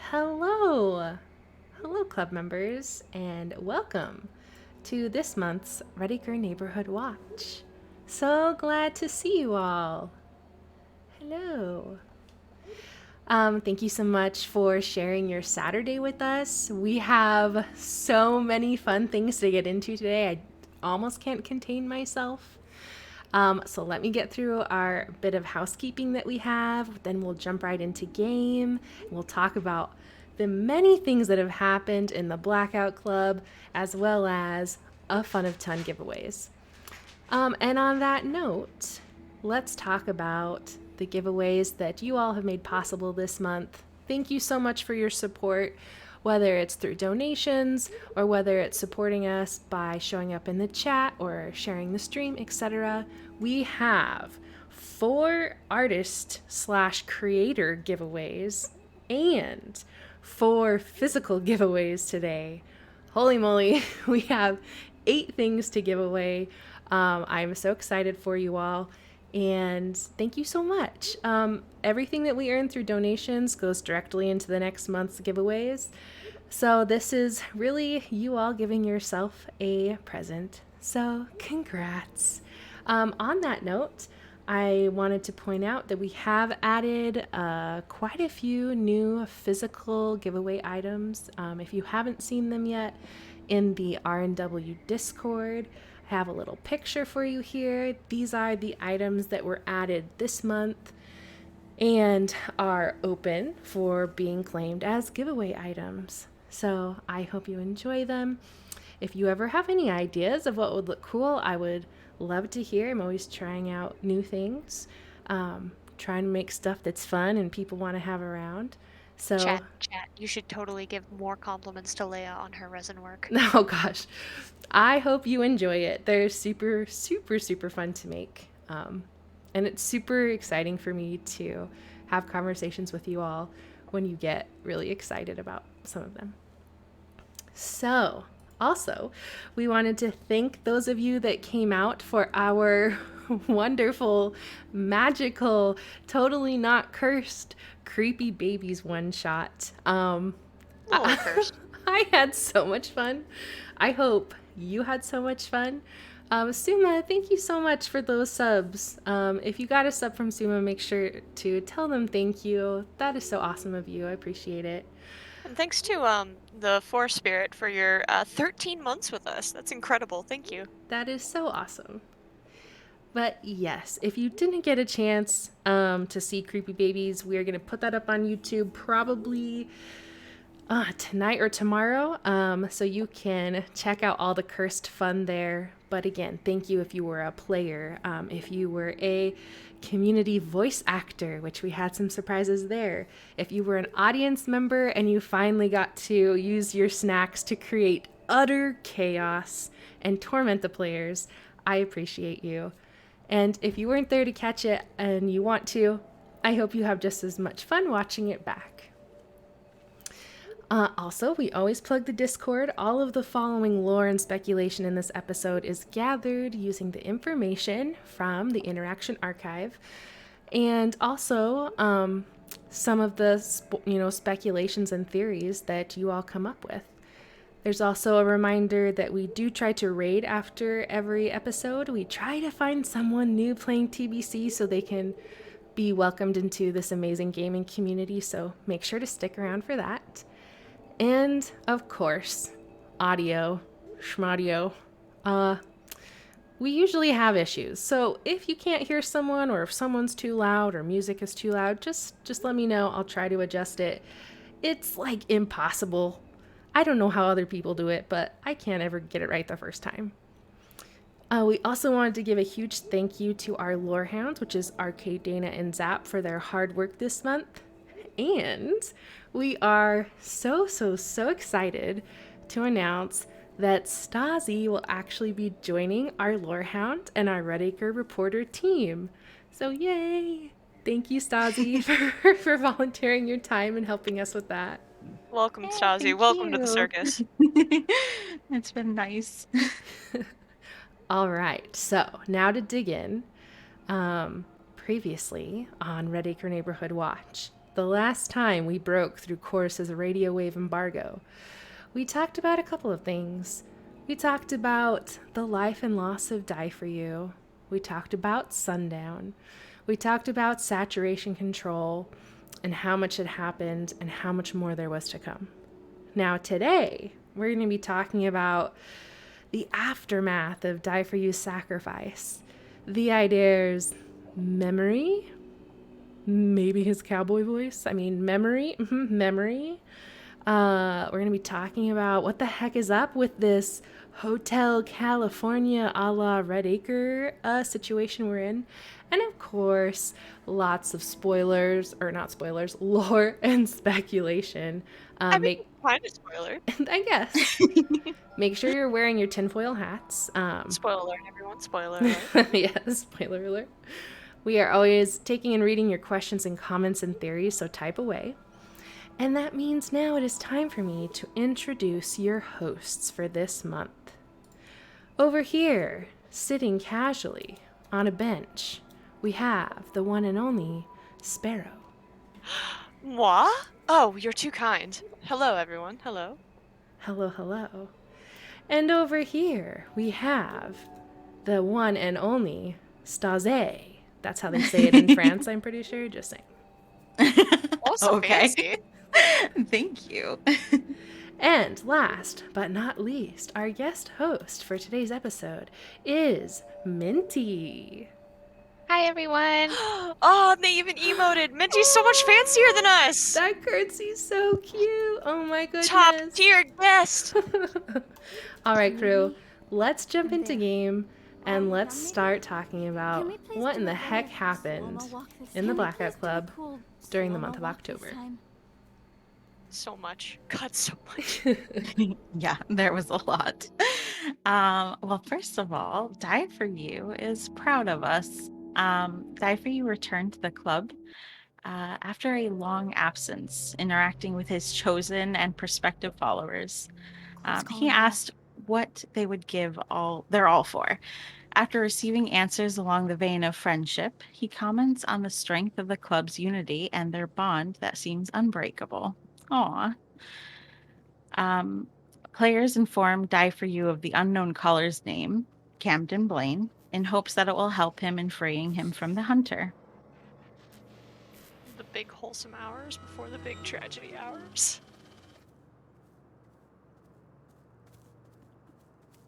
Hello! Hello, club members, and welcome to this month's Redacre Neighborhood Watch. So glad to see you all. Hello. Thank you so much for sharing your Saturday with us. We have so many fun things to get into today. I almost can't contain myself. So let me get through our bit of housekeeping that we have. Then we'll jump right into game. We'll talk about the many things that have happened in the Blackout Club, as well as a fun of ton giveaways. And on that note, let's talk about the giveaways that you all have made possible this month. Thank you so much for your support, whether it's through donations or whether it's supporting us by showing up in the chat or sharing the stream, etc. We have 4 artist/creator giveaways and 4 physical giveaways today. Holy moly, we have 8 things to give away. I'm so excited for you all, and thank you so much. Everything that we earn through donations goes directly into the next month's giveaways. So this is really you all giving yourself a present. So congrats. On that note, I wanted to point out that we have added quite a few new physical giveaway items. If you haven't seen them yet, in the R&W Discord, I have a little picture for you here. These are the items that were added this month and are open for being claimed as giveaway items. So I hope you enjoy them. If you ever have any ideas of what would look cool, I would love to hear. I'm always trying out new things, trying to make stuff that's fun and people want to have around. So Chat, you should totally give more compliments to Leia on her resin work. oh gosh, I hope you enjoy it. They're super, super, super fun to make. And it's super exciting for me to have conversations with you all when you get really excited about some of them. So, also, we wanted to thank those of you that came out for our wonderful, magical, totally not cursed, creepy babies one shot. Cursed. I had so much fun. I hope you had so much fun. Suma, thank you so much for those subs. If you got a sub from Suma, make sure to tell them thank you. That is so awesome of you. I appreciate it. And thanks to the Force Spirit for your 13 months with us. That's incredible. Thank you. That is so awesome. But yes, if you didn't get a chance to see Creepy Babies, we are going to put that up on YouTube probably tonight or tomorrow. So you can check out all the cursed fun there. But again, thank you if you were a player, if you were a community voice actor, which we had some surprises there. If you were an audience member and you finally got to use your snacks to create utter chaos and torment the players, I appreciate you. And if you weren't there to catch it and you want to, I hope you have just as much fun watching it back. Also, we always plug the Discord. All of the following lore and speculation in this episode is gathered using the information from the Interaction Archive, and also some of the speculations and theories that you all come up with. There's also a reminder that we do try to raid after every episode. We try to find someone new playing TBC so they can be welcomed into this amazing gaming community. So make sure to stick around for that. And, of course, audio, schmaudio. We usually have issues, so if you can't hear someone, or if someone's too loud, or music is too loud, just let me know. I'll try to adjust it. It's, like, impossible. I don't know how other people do it, but I can't ever get it right the first time. We also wanted to give a huge thank you to our lore hounds, which is Arcade, Dana, and Zap, for their hard work this month. And we are so excited to announce that Stasi will actually be joining our Lorehound and our Redacre reporter team. So yay! Thank you, Stasi, for volunteering your time and helping us with that. Welcome, Stasi. Welcome to the circus. It's been nice. All right, so now to dig in. Previously on Redacre Neighborhood Watch, the last time we broke through Chorus's radio wave embargo, we talked about a couple of things. We talked about the life and loss of Die For You. We talked about Sundown. We talked about saturation control and how much had happened and how much more there was to come. Now today, we're going to be talking about the aftermath of Die For You's sacrifice. The idea's memory? Maybe his cowboy voice. Memory. Memory. We're going to be talking about what the heck is up with this Hotel California a la Redacre situation we're in. And of course, lots of spoilers, or not spoilers, lore and speculation. Kind of spoiler. I guess. Make sure you're wearing your tinfoil hats. Spoiler alert, everyone. Spoiler alert. Yeah, spoiler alert. We are always taking and reading your questions and comments and theories, so type away. And that means now it is time for me to introduce your hosts for this month. Over here, sitting casually on a bench, we have the one and only Sparrow. Moi? Oh, you're too kind. Hello, everyone. Hello. Hello. And over here, we have the one and only Stasi. That's how they say it in France, I'm pretty sure. Just saying. Also Okay. fancy. Thank you. And last but not least, our guest host for today's episode is Minty. Hi, everyone. Oh, and they even emoted. Minty's so much fancier than us. That curtsy's so cute. Oh my goodness. Top tier guest. All right, crew. Let's jump into game and let's start talking about what in the heck happened in the Blackout Club during the month of October. So much. God, so much. Yeah, there was a lot. Well, first of all, Die For You is proud of us. Die For You returned to the club after a long absence, interacting with his chosen and prospective followers. He asked what they would give their all for. After receiving answers along the vein of friendship, he comments on the strength of the club's unity and their bond that seems unbreakable. Aw. Players inform Die For You of the unknown caller's name, Camden Blaine, in hopes that it will help him in freeing him from the hunter. The big wholesome hours before the big tragedy hours.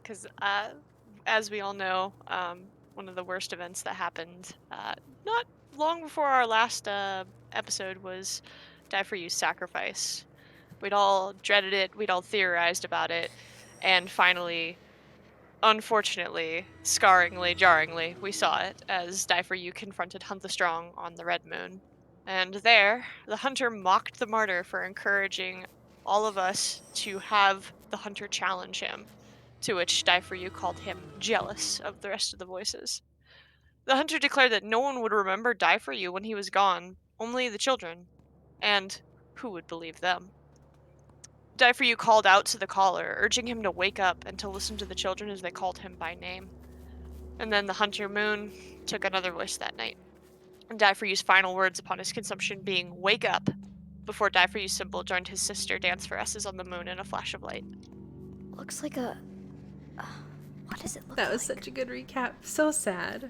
Because, as we all know, one of the worst events that happened not long before our last episode was Die For You's sacrifice. We'd all dreaded it, we'd all theorized about it, and finally, unfortunately, scarringly, jarringly, we saw it as Die For You confronted Hunt the Strong on the Red Moon. And there, the hunter mocked the martyr for encouraging all of us to have the hunter challenge him, to which Daifuyu called him jealous of the rest of the voices. The hunter declared that no one would remember Daifuyu when he was gone, only the children, and who would believe them? Daifuyu called out to the caller, urging him to wake up and to listen to the children as they called him by name. And then the hunter moon took another voice that night. And Daifuyu's final words upon his consumption being "wake up," before Daifuyu's symbol joined his sister dance for S's on the moon in a flash of light. Looks like a... what does it look That like? was such a good recap. So sad.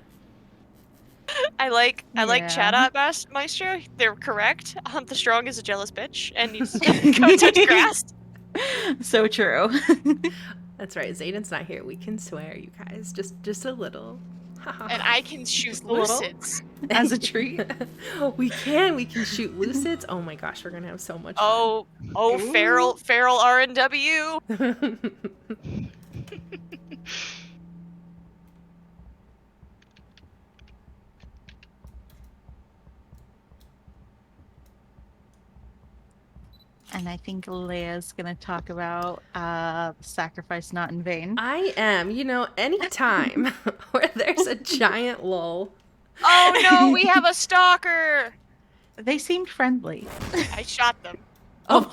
I like Yeah. Chat Maestro. They're correct. The strong is a jealous bitch and needs to go touch grass. So true. That's right. Zayden's not here. We can swear, you guys. Just a little. And I can shoot Just a little. lucids. As a treat. We can shoot lucids. Oh my gosh, we're gonna have so much fun. Oh, feral R&W. And I think Leia's going to talk about sacrifice not in vain. I am. Anytime where there's a giant lull. Oh no, we have a stalker. They seemed friendly. I shot them. Oh.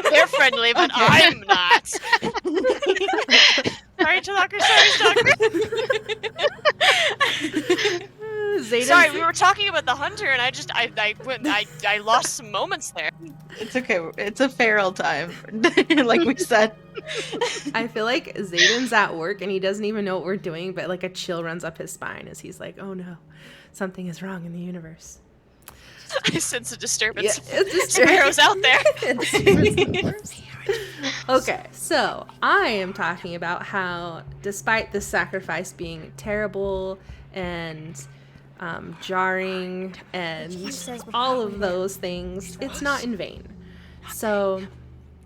They're friendly, but Okay. I'm not. Sorry, stalker. Zayden's- Sorry, we were talking about the hunter, and I lost some moments there. It's okay. It's a feral time, like we said. I feel like Zayden's at work and he doesn't even know what we're doing, but like a chill runs up his spine as he's like, oh no, something is wrong in the universe. I sense a disturbance. Yeah, it's Superheroes out there. Okay, so I am talking about how despite the sacrifice being terrible and jarring and all of those things, it's not in vain. So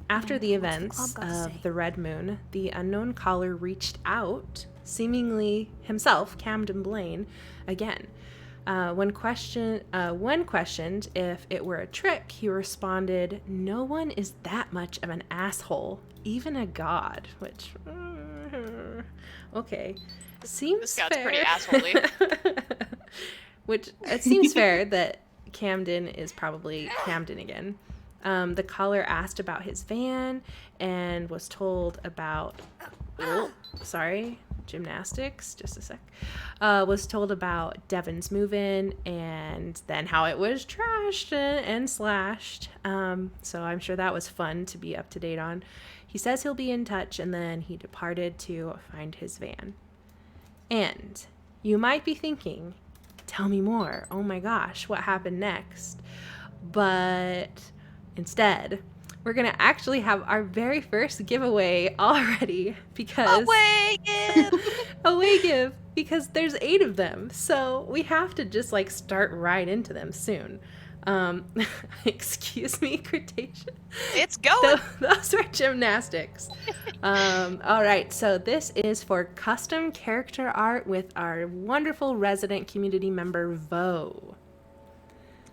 after the events of the Red Moon, the unknown caller reached out, seemingly himself, Camden Blaine, again. When questioned if it were a trick, he responded, "No one is that much of an asshole, even a god." Which, okay, seems This guy's fair. pretty assholey. Which it seems fair that Camden is probably Camden again. The caller asked about his van and was told about. Gymnastics, just a sec. Was told about Devon's move-in and then how it was trashed and slashed. So I'm sure that was fun to be up to date on. He says he'll be in touch, and then he departed to find his van. And you might be thinking, tell me more. Oh my gosh, what happened next? But instead, we're going to actually have our very first giveaway already because... Away give! Because there's 8 of them, so we have to just, start right into them soon. Excuse me, Cretaceous. It's going. Those were gymnastics. All right, so this is for custom character art with our wonderful resident community member, Vo.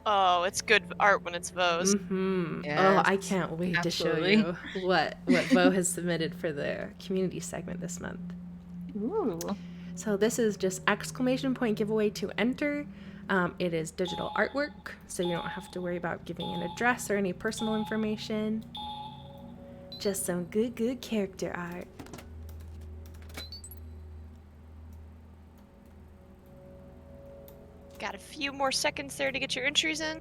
Oh, it's good art when it's Vo's. Mm-hmm. Yes, Oh, I can't wait absolutely. to show you what Vo has submitted for the community segment this month. Ooh. So this is just exclamation point giveaway to enter. It is digital artwork, so you don't have to worry about giving an address or any personal information. Just some good character art. Got a few more seconds there to get your entries in.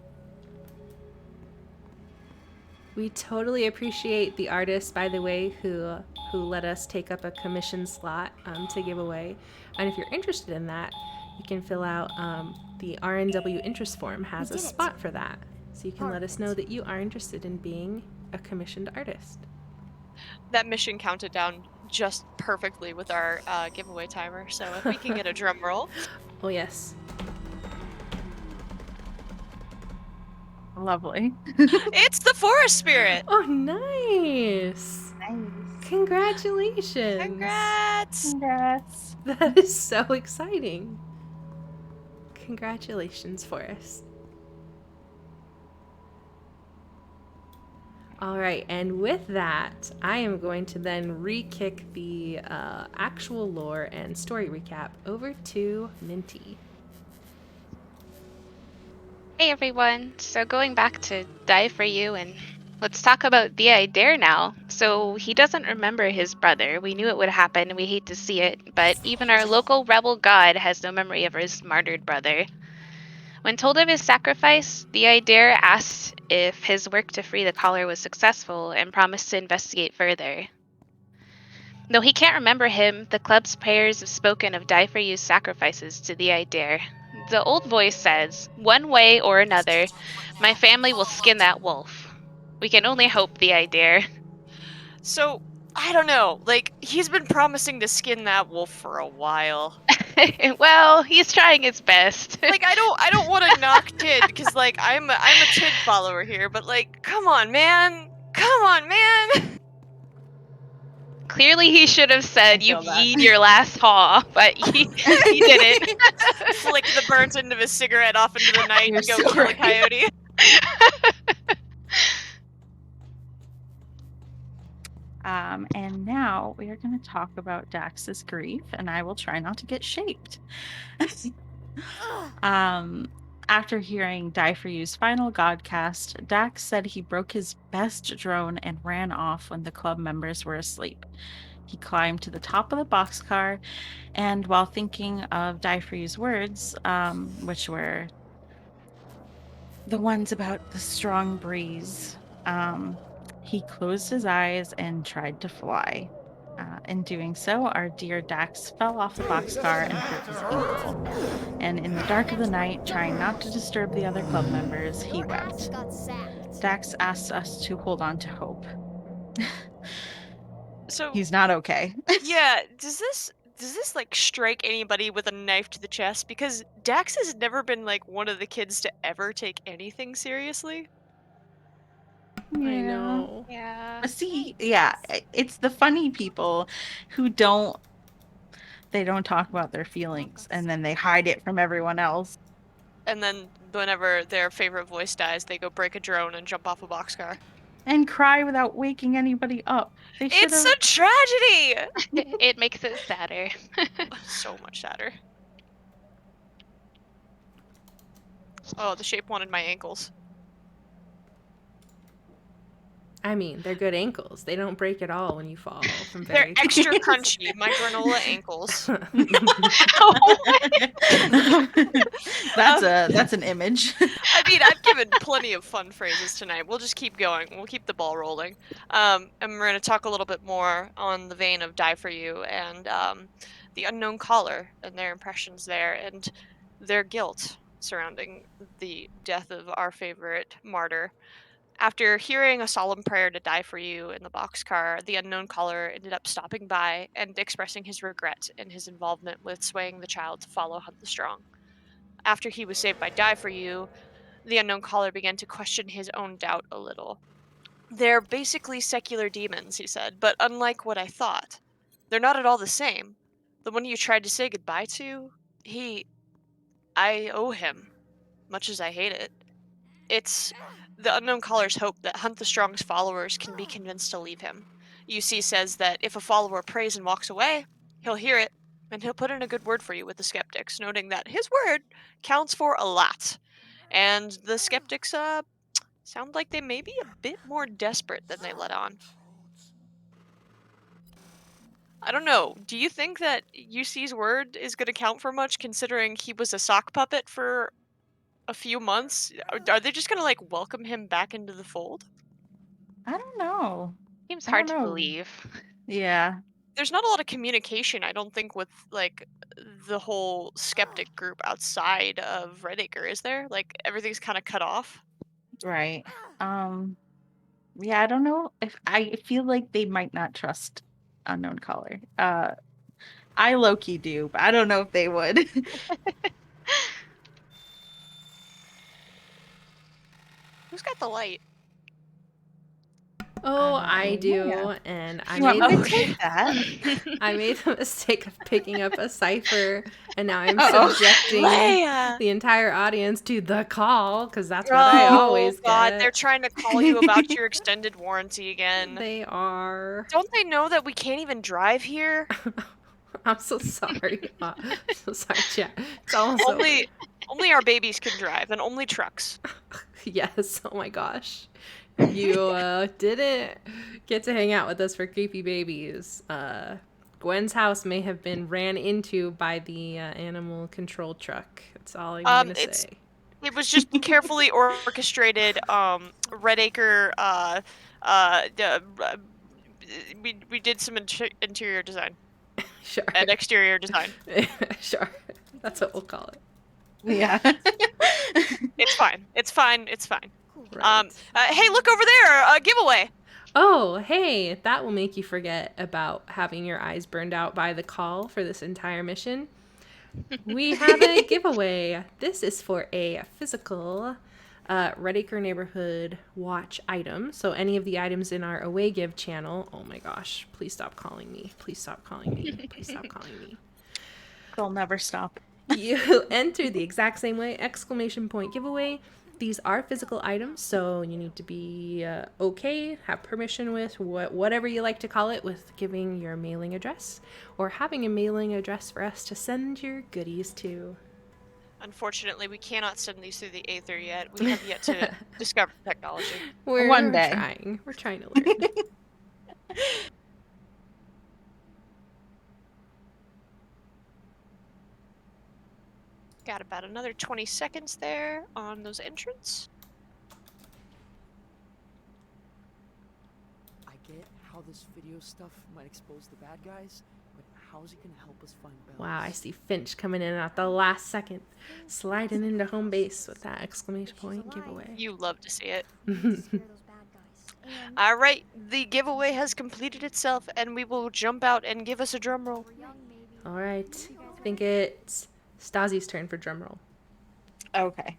We totally appreciate the artists, by the way, who let us take up a commission slot to give away. And if you're interested in that, you can fill out the RNW interest form has a spot for that. So you can let us know that you are interested in being a commissioned artist. That mission counted down just perfectly with our giveaway timer. So if we can get a drum roll. Oh, yes. Lovely. It's the forest spirit. Oh, nice. Congratulations. Congrats. Congrats. That is so exciting. Congratulations, Forrest. All right, and with that, I am going to then re-kick the actual lore and story recap over to Minty. Hey everyone. So going back to Die for You, and let's talk about the Dare now. So he doesn't remember his brother. We knew it would happen and we hate to see it, but even our local rebel god has no memory of his martyred brother. When told of his sacrifice, the Dare asked if his work to free the collar was successful and promised to investigate further. Though he can't remember him, the club's prayers have spoken of Die for You's sacrifices to the Dare. The old voice says, "One way or another, my family will skin that wolf." We can only hope, the Dare. So, I don't know. Like, he's been promising to skin that wolf for a while. Well, he's trying his best. Like, I don't want to knock Tid, because, like, I'm a Tid follower here, but, like, come on, man. Come on, man. Clearly he should have said, I feel "You've that. eaten your last haw," but he didn't. Flick the burnt end of his cigarette off into the night You're and go so kill a right. coyote. And now we are going to talk about Dax's grief, and I will try not to get shaped. After hearing Die for You's final Godcast, Dax said he broke his best drone and ran off when the club members were asleep. He climbed to the top of the boxcar, and while thinking of Die for You's words, which were the ones about the strong breeze, he closed his eyes and tried to fly. In doing so, our dear Dax fell off the boxcar and hurt his ankle. And in the dark of the night, trying not to disturb the other club members, he wept. Dax asked us to hold on to hope. So, He's not okay. yeah, does this like strike anybody with a knife to the chest? Because Dax has never been like one of the kids to ever take anything seriously. I know. Yeah. See, yeah, it's the funny people who they don't talk about their feelings and then they hide it from everyone else. And then whenever their favorite voice dies, they go break a drone and jump off a boxcar. And cry without waking anybody up. They should It's have. a tragedy! It makes it sadder. So much sadder. Oh, the shape wanted my ankles. I mean, they're good ankles. They don't break at all when you fall from They're very extra crunchy, my granola ankles. That's an image. I mean, I've given plenty of fun phrases tonight. We'll just keep going. We'll keep the ball rolling. And we're going to talk a little bit more on the vein of Die For You and the unknown caller and their impressions there and their guilt surrounding the death of our favorite martyr. After hearing a solemn prayer to die for you in the boxcar, the unknown caller ended up stopping by and expressing his regret in his involvement with swaying the child to follow Hunt the Strong. After he was saved by Die for You, the unknown caller began to question his own doubt a little. "They're basically secular demons," he said, "but unlike what I thought. They're not at all the same. The one you tried to say goodbye to, I owe him, much as I hate it. It's the unknown caller's hope that Hunt the Strong's followers can be convinced to leave him. UC says that if a follower prays and walks away, he'll hear it, and he'll put in a good word for you with the skeptics, noting that his word counts for a lot. And the skeptics sound like they may be a bit more desperate than they let on. I don't know. Do you think that UC's word is going to count for much, considering he was a sock puppet for a few months? Are they just going to like welcome him back into the fold? I don't know. Seems I hard don't to know. believe. Yeah. There's not a lot of communication, I don't think, with like the whole skeptic group outside of Redacre, is there? Like everything's kind of cut off. Right. Yeah, I don't know if I feel like they might not trust unknown caller. I low-key do, but I don't know if they would. Who's got the light? Oh, I Yeah. do, and I You want made me the to take that? I made the mistake of picking up a cipher, and now I'm Uh-oh. subjecting Leia! the entire audience to the call, because that's what I Oh always God, they're get. trying to call you about your extended warranty again. They are. Don't they know that we can't even drive here? I'm so sorry. So sorry, chat. It's almost over. Only our babies can drive, and only trucks. Yes. Oh my gosh. If you didn't get to hang out with us for Creepy Babies, Gwen's house may have been ran into by the animal control truck. That's all I'm gonna say. It was just carefully orchestrated. Redacre. We did some interior design Sure. and exterior design. Sure. That's what we'll call it. Yeah. It's fine. It's fine. It's fine. Right. Hey, look over there! A giveaway. Oh, hey, that will make you forget about having your eyes burned out by the call for this entire mission. We have a giveaway. This is for a physical Redacre neighborhood watch item. So any of the items in our away give channel. Oh my gosh, please stop calling me. Please stop calling me. Please stop calling me. They'll never stop. You enter the exact same way, exclamation point giveaway. These are physical items, so you need to be okay, have permission with whatever you like to call it, with giving your mailing address or having a mailing address for us to send your goodies to. Unfortunately, we cannot send these through the Aether yet. We have yet to discover technology. We're One day. trying. We're trying to learn. Got about another 20 seconds there on those entrants. I get how this video stuff might expose the bad guys, but how's it gonna help us find Bells? Wow, I see Finch coming in at the last second, sliding into home base with that exclamation point giveaway. You love to see it. Scare those bad guys. And All right, the giveaway has completed itself, and we will jump out and give us a drum roll. we're young, maybe. All right, I think it's Stazi's turn for drumroll. Okay.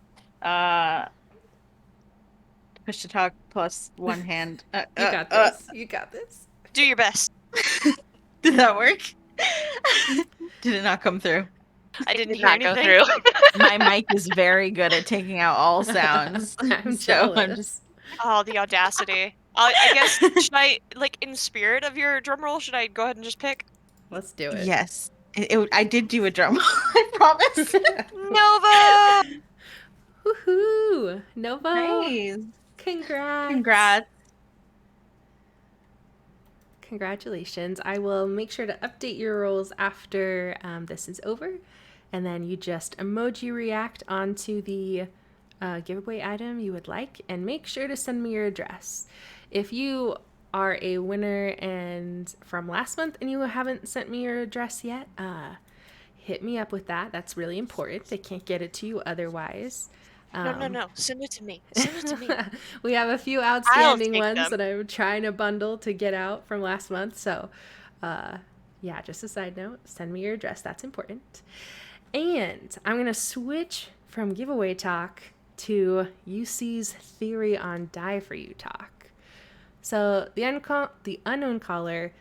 Push to talk plus one hand. You got this. You got this. Do your best. Did that work? Did it not come through? I didn't Did hear not go anything. through. My mic is very good at taking out all sounds. I'm So I'm jealous. just Oh, the audacity. I guess, should I, like, in spirit of your drum roll, should I go ahead and just pick? Let's do it. yes. I did do a drum. I promise. Nova! Woohoo! Nova, Nice. congrats. Congrats. Congratulations. I will make sure to update your rolls after this is over. And then you just emoji react onto the giveaway item you would like. And make sure to send me your address. If you are a winner and from last month and you haven't sent me your address yet, hit me up with that. That's really important. I can't get it to you otherwise. No. Send it to me. Send it to me. We have a few outstanding take ones them. that I'm trying to bundle to get out from last month. So, yeah, just a side note, send me your address. That's important. And I'm going to switch from giveaway talk to UC's theory on Die For You talk. So the unknown caller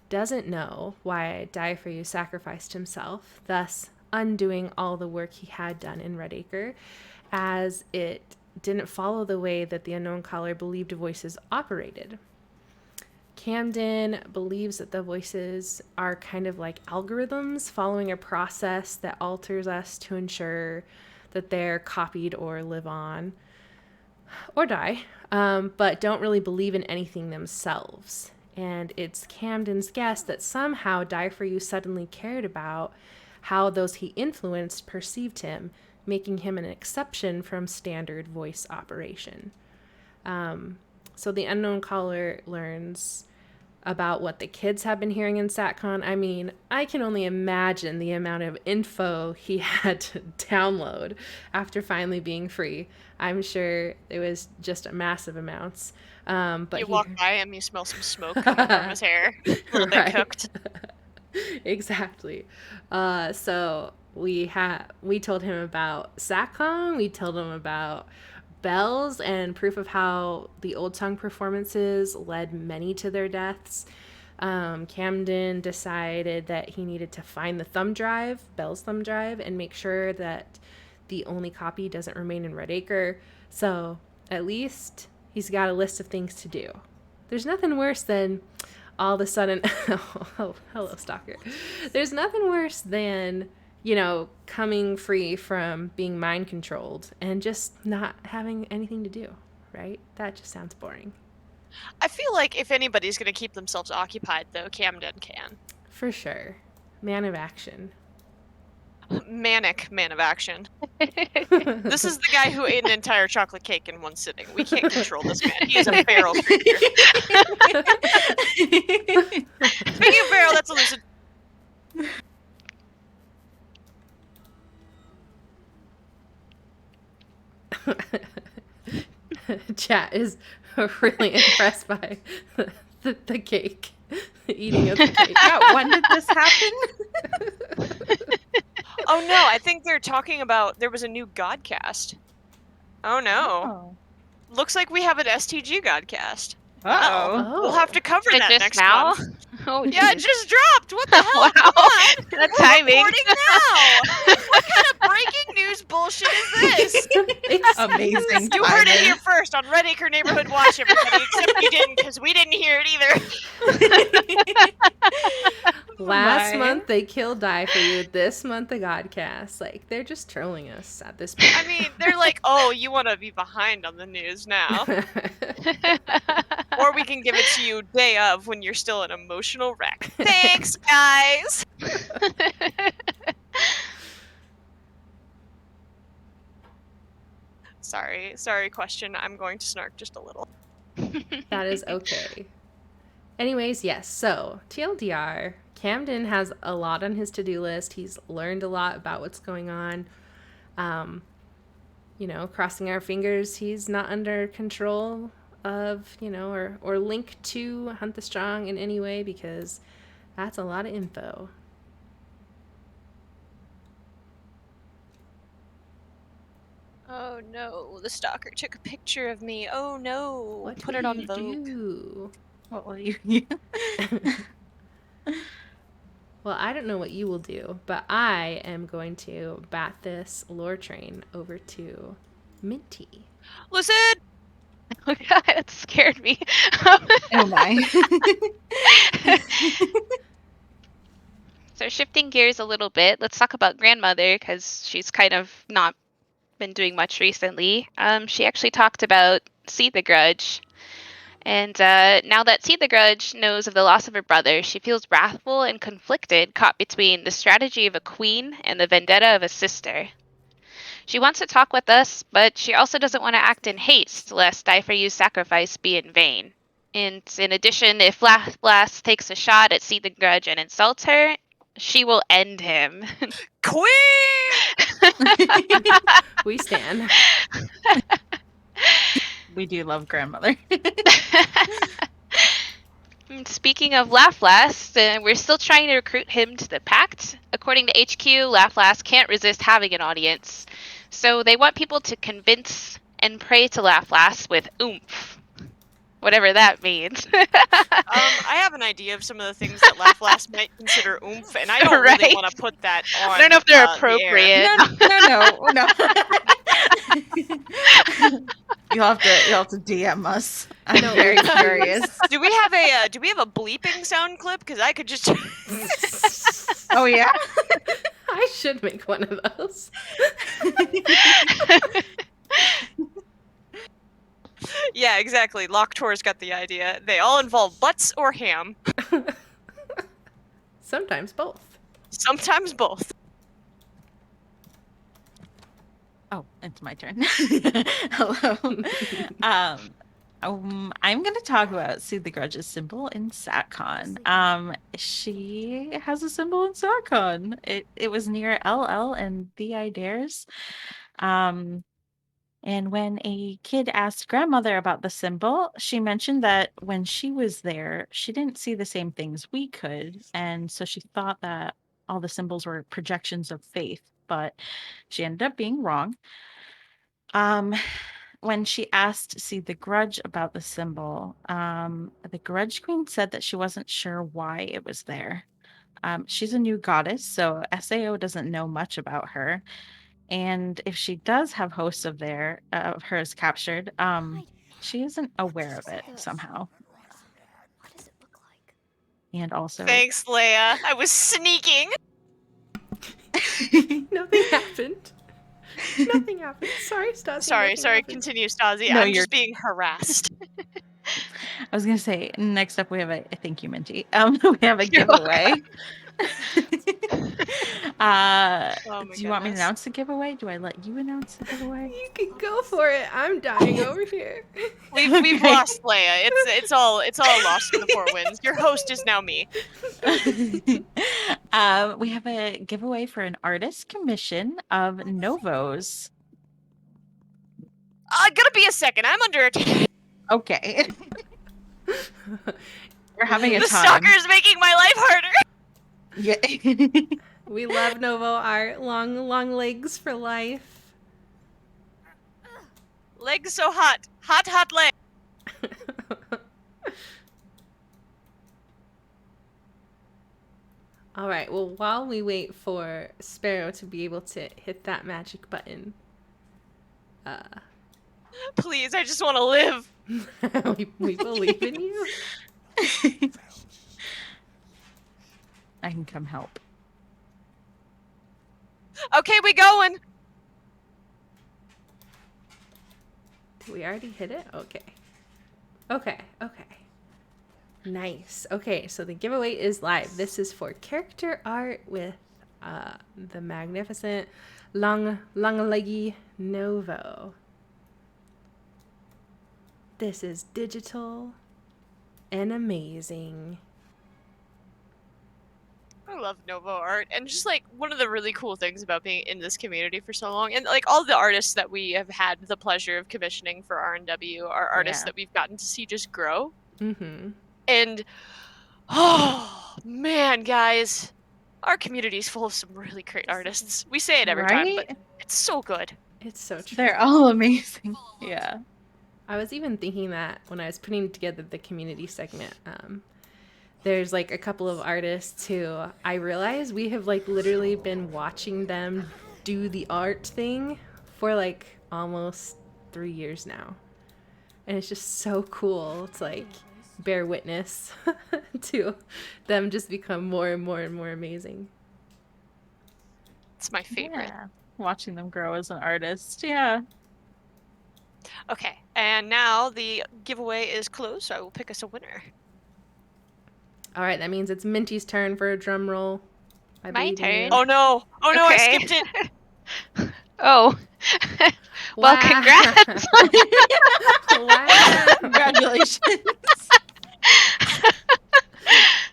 doesn't know why Die For You sacrificed himself, thus undoing all the work he had done in Redacre, as it didn't follow the way that the unknown caller believed voices operated. Camden believes that the voices are kind of like algorithms following a process that alters us to ensure that they're copied or live on or die, but don't really believe in anything themselves. And it's Camden's guess that somehow Die For You suddenly cared about how those he influenced perceived him, making him an exception from standard voice operation. So the unknown caller learns about what the kids have been hearing in Satcon. I mean, I can only imagine the amount of info he had to download after finally being free. I'm sure it was just massive amounts. But You he walk by him, you smell some smoke coming from his hair. A little bit Right. cooked. Exactly. So we told him about Satcon. We told him about bells and proof of how the Old Tongue performances led many to their deaths, Camden decided that he needed to find the thumb drive, Bell's thumb drive, and make sure that the only copy doesn't remain in Redacre. So at least he's got a list of things to do. There's nothing worse than all of a sudden, oh, hello, stalker. There's nothing worse than, coming free from being mind controlled and just not having anything to do, right? That just sounds boring. I feel like if anybody's going to keep themselves occupied, though, Camden can. For sure. Man of action. Manic man of action. This is the guy who ate an entire chocolate cake in one sitting. We can't control this man. He is a feral creature. Speaking of feral, that's elusive. Chat is really impressed by the cake. The eating of the cake. Yeah, when did this happen? Oh no, I think they're talking about there was a new Godcast. Oh no. Oh. Looks like we have an STG Godcast. Uh-oh. We'll have to cover Like that just next now? month. Oh, Yeah, it just dropped. What the hell? Wow. Come on. The We're timing. recording now. What kind of breaking news bullshit is this? Amazing. You heard it timing. here first on Redacre Neighborhood Watch, everybody, except you didn't because we didn't hear it either. Last My. month they killed Die For You. This month the Godcast. Like, they're just trolling us at this point. I mean, they're like, oh, you want to be behind on the news now. Or we can give it to you day of when you're still an emotional wreck. Thanks, guys. Sorry, question. I'm going to snark just a little. That is okay. Anyways, yes. So, TLDR, Camden has a lot on his to-do list. He's learned a lot about what's going on. Crossing our fingers, he's not under control of, or linked to Hunt the Strong in any way, because that's a lot of info. Oh no, the stalker took a picture of me. Oh no, What put will it on you Vogue. do? What will you? Well, I don't know what you will do, but I am going to bat this lore train over to Minty. Listen! Oh god, that scared me. Oh my. So shifting gears a little bit, let's talk about grandmother because she's kind of not been doing much recently. She actually talked about See the Grudge. And now that See the Grudge knows of the loss of her brother, she feels wrathful and conflicted, caught between the strategy of a queen and the vendetta of a sister. She wants to talk with us, but she also doesn't want to act in haste, lest Die For You's sacrifice be in vain. And in addition, if Lass takes a shot at See the Grudge and insults her, she will end him. Queen! We stand. We do love grandmother. Speaking of Laughlass, we're still trying to recruit him to the Pact. According to HQ, Laughlass can't resist having an audience, so they want people to convince and pray to Laughlass with oomph, whatever that means. I have an idea of some of the things that Laughlass might consider oomph, and I don't really Right? want to put that on. I don't know if they're the air. appropriate. No. You'll have to DM us. I'm No, very please. curious. Do we have a bleeping sound clip? Because I could just. Oh yeah. I should make one of those. Yeah, exactly. Locktor's got the idea. They all involve butts or ham. Sometimes both. Sometimes both. Oh, it's my turn. Hello. I'm going to talk about See the Grudge's symbol in Satcon. She has a symbol in Satcon. It was near LL and The Dares. And when a kid asked grandmother about the symbol, she mentioned that when she was there, she didn't see the same things we could. And so she thought that all the symbols were projections of faith, but she ended up being wrong. when she asked see the grudge about the symbol, the grudge queen said that she wasn't sure why it was there. She's a new goddess, so SAO doesn't know much about her. And if she does have hosts of hers captured, Hide. she isn't aware of Just it like a. somehow. What does it look like? And also, Thanks, Leia. I was sneaking. Nothing happened. Nothing happened. Sorry, Stassi. Sorry, nothing sorry. happened. Continue, Stasi. No, I'm you're- just being harassed. I was gonna say next up we have a thank you, Minty. We have a You're giveaway. Oh my Do you want me to goodness. announce the giveaway? Do I let you announce the giveaway? You can go for it. I'm dying over here. We've Okay. lost Leia. It's all lost to the four winds. Your host is now me. We have a giveaway for an artist commission of Novos. Gonna be a second. I'm under attack. Okay. We're having a The time. stalker's making my life harder. Yeah. We love Novo art. Long legs for life. Legs so hot. Hot leg. All right. Well, while we wait for Sparrow to be able to hit that magic button, Please, I just want to live. we believe in you. I can come help. Okay, we going. Did we already hit it? Okay. Okay. Nice. Okay, so the giveaway is live. This is for character art with the magnificent long leggy Novo. This is digital and amazing. I love Novo art, and just like one of the really cool things about being in this community for so long, and like all the artists that we have had the pleasure of commissioning for R&W are artists Yeah. that we've gotten to see just grow. Mm-hmm. And oh man, guys, our community is full of some really great artists. We say it every time, but Right? it's so good. It's so true. They're all amazing. Yeah. I was even thinking that when I was putting together the community segment. There's like a couple of artists who I realize we have like literally been watching them do the art thing for like almost 3 years now. And it's just so cool. It's like bear witness to them just become more and more and more amazing. It's my favorite. Yeah. Watching them grow as an artist. Yeah. Okay, and now the giveaway is closed, so I will pick us a winner. All right, that means it's Minty's turn for a drum roll. I My believe in you. turn. Oh no! Oh no! I Okay. skipped it. Oh. Well, Wow. congrats. Wow. Congratulations.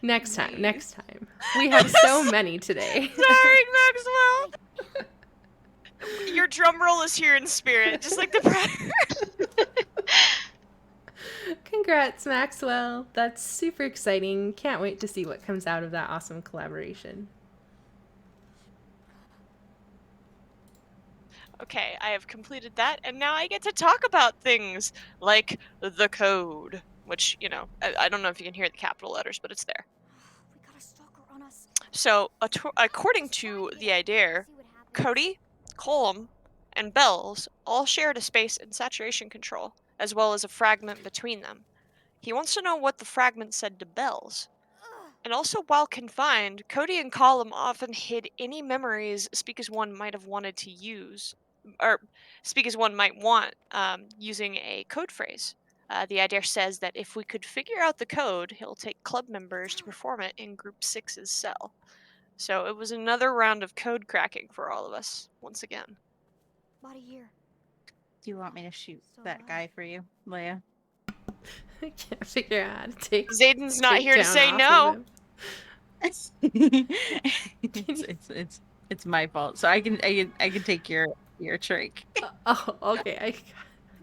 Next time. We have so many today. Sorry, Maxwell. Your drum roll is here in spirit, just like the prayer. Congrats, Maxwell. That's super exciting. Can't wait to see what comes out of that awesome collaboration. Okay, I have completed that, and now I get to talk about things like the code, which, you know, I don't know if you can hear the capital letters, but it's there. We got a stalker on us. So, according to the idea, Cody, Colum, and Bells all shared a space and saturation control, as well as a fragment between them. He wants to know what the fragment said to Bells. And also, while confined, Cody and Colum often hid any memories Speak as One might have wanted to use, or Speak as One might want, using a code phrase. The idea says that if we could figure out the code, he'll take club members to perform it in Group 6's cell. So it was another round of code cracking for all of us, once again. About a year. Do you want me to shoot that guy for you, Leia? I can't figure out how to take Zayden's not take here to down say off of no. him. it's my fault. So I can take your trick. Oh, okay. I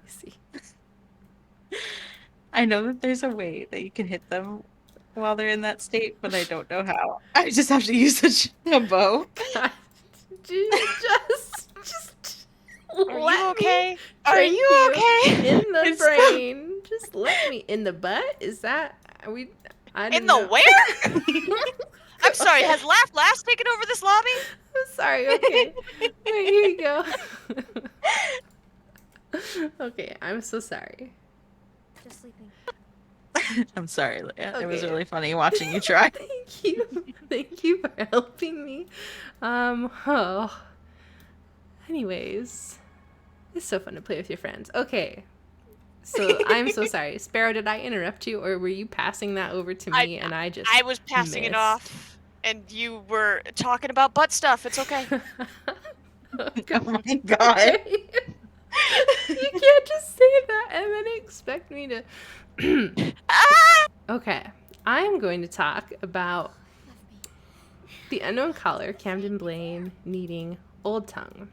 see. I know that there's a way that you can hit them while they're in that state, but I don't know how. I just have to use a bow. God, just Are Let you me okay? Are drink you okay? in the It's brain. Just let me in the butt. Is that are we? I In don't the know. where? I'm sorry, Okay. has Last taken over this lobby? I'm sorry. Okay. Wait, here you go. Okay, I'm so sorry. Just sleeping. I'm sorry, Leia. It was Okay. really funny watching you try. Thank you. Thank you for helping me. Oh. Anyways, it's so fun to play with your friends. Okay. So I'm so sorry. Sparrow, did I interrupt you or were you passing that over to me and I just I was passing it missed? off, and you were talking about butt stuff. It's okay. Oh, Oh my god. okay. You can't just say that and then expect me to. Ah! Okay. I'm going to talk about Left me. the unknown caller, Camden Blaine, needing Old Tongue.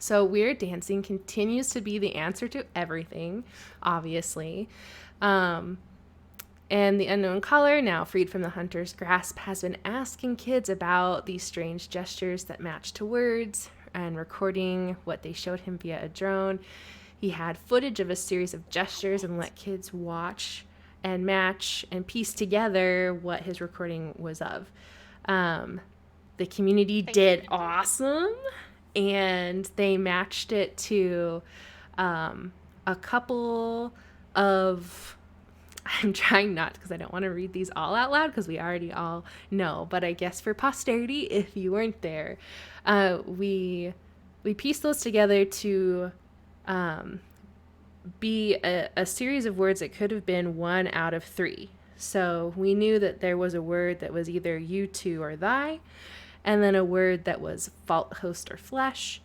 So weird dancing continues to be the answer to everything, obviously. And the unknown caller, now freed from the hunter's grasp, has been asking kids about these strange gestures that match to words and recording what they showed him via a drone. He had footage of a series of gestures and let kids watch and match and piece together what his recording was of. The community did awesome, and they matched it to a couple of. I'm trying not because I don't want to read these all out loud because we already all know. But I guess for posterity, if you weren't there, we pieced those together to be a series of words that could have been one out of three. So we knew that there was a word that was either you, to, or thy, and then a word that was fault, host, or flesh,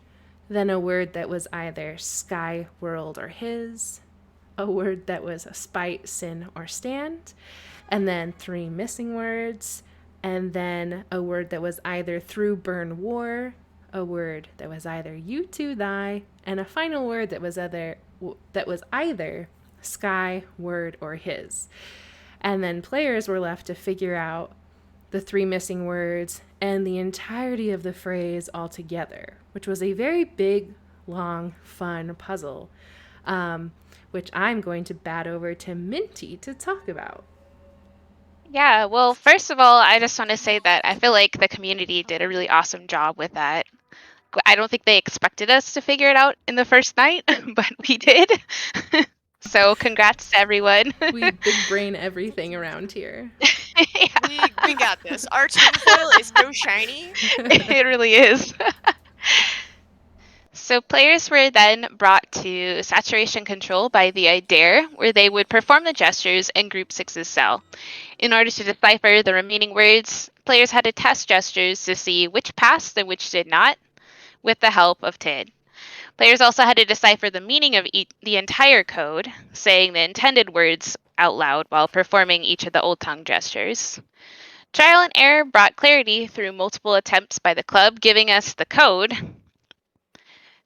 then a word that was either sky, world, or his, a word that was a spite, sin, or stand, and then three missing words, and then a word that was either through, burn, war, a word that was either you, to, thy, and a final word that was either sky, word, or his. And then players were left to figure out the three missing words and the entirety of the phrase altogether, which was a very big, long, fun puzzle, which I'm going to bat over to Minty to talk about. Yeah, well, first of all, I just want to say that I feel like the community did a really awesome job with that. I don't think they expected us to figure it out in the first night, but we did. So congrats to everyone. We big brain everything around here. Yeah, We got this. Our tinfoil is so shiny. it really is. So players were then brought to saturation control by the Idare, where they would perform the gestures in Group 6's cell. In order to decipher the remaining words, players had to test gestures to see which passed and which did not, with the help of TID. Players also had to decipher the meaning of the entire code, saying the intended words out loud while performing each of the Old Tongue gestures. Trial and error brought clarity through multiple attempts by the club, giving us the code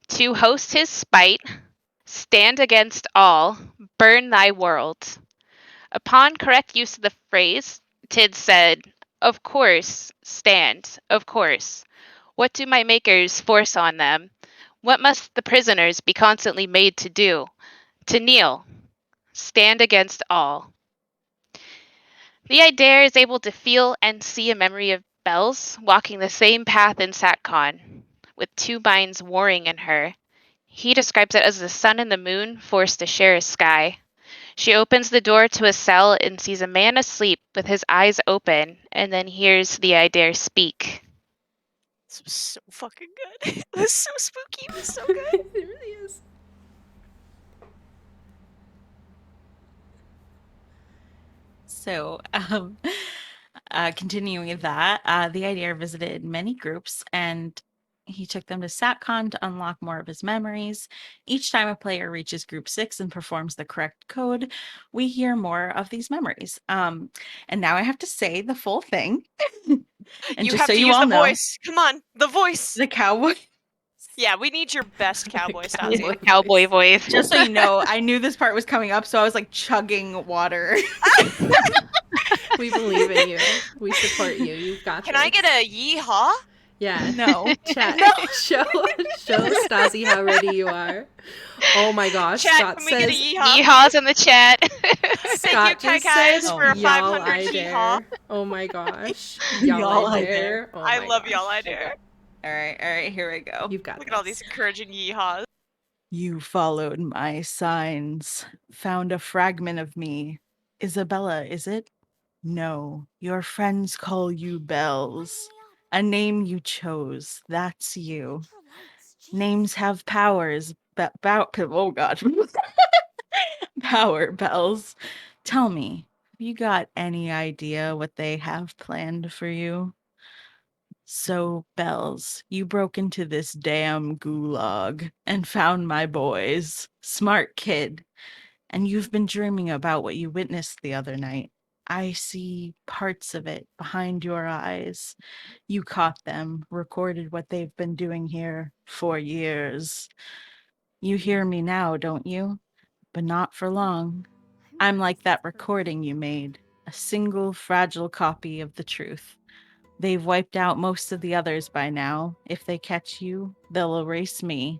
to host his spite, stand against all, burn thy world. Upon correct use of the phrase, Tid said, "Of course, stand, of course. What do my makers force on them? What must the prisoners be constantly made to do? To kneel, stand against all." The Idare is able to feel and see a memory of Bells walking the same path in Satcon, with two minds warring in her. He describes it as the sun and the moon forced to share a sky. She opens the door to a cell and sees a man asleep with his eyes open, and then hears the Idare speak. This was so fucking good. It was so spooky. It was so good. It really is. So, continuing with that, the idea visited many groups and he took them to Satcon to unlock more of his memories. Each time a player reaches group 6 and performs the correct code, we hear more of these memories. And now I have to say the full thing. And You just have so to you use all the know, voice. Come on, the voice. the cowboy. Yeah, we need your best cowboy style. Cowboy Cowboy voice. Just so you know, I knew this part was coming up, so I was like chugging water. We believe in you. We support you. You've got Can this. I get a yeehaw? Yeah. No. Chat. No. Show Stasi how ready you are. Oh my gosh. Chat, Scott can we get a says. yeehaw? Yeehaws in the chat. Thank you, Scott Kai just said, Kais, Oh for my a y'all 500 I yeehaw. dare. Oh my gosh. Y'all Y'all I I dare. Oh I my love gosh. y'all, I dare. All right, here we go. You've got Look this. at all these encouraging yeehaws. You followed my signs, found a fragment of me. Isabella, is it? No, your friends call you Bells. A name you chose. That's you. Names have powers. Oh God. Power, Bells. Tell me, have you got any idea what they have planned for you? So, Bells, you broke into this damn gulag and found my boys. Smart kid. And you've been dreaming about what you witnessed the other night. I see parts of it behind your eyes. You caught them, recorded what they've been doing here for years. You hear me now, don't you? But not for long. I'm like that recording you made, a single fragile copy of the truth. They've wiped out most of the others by now. If they catch you, they'll erase me.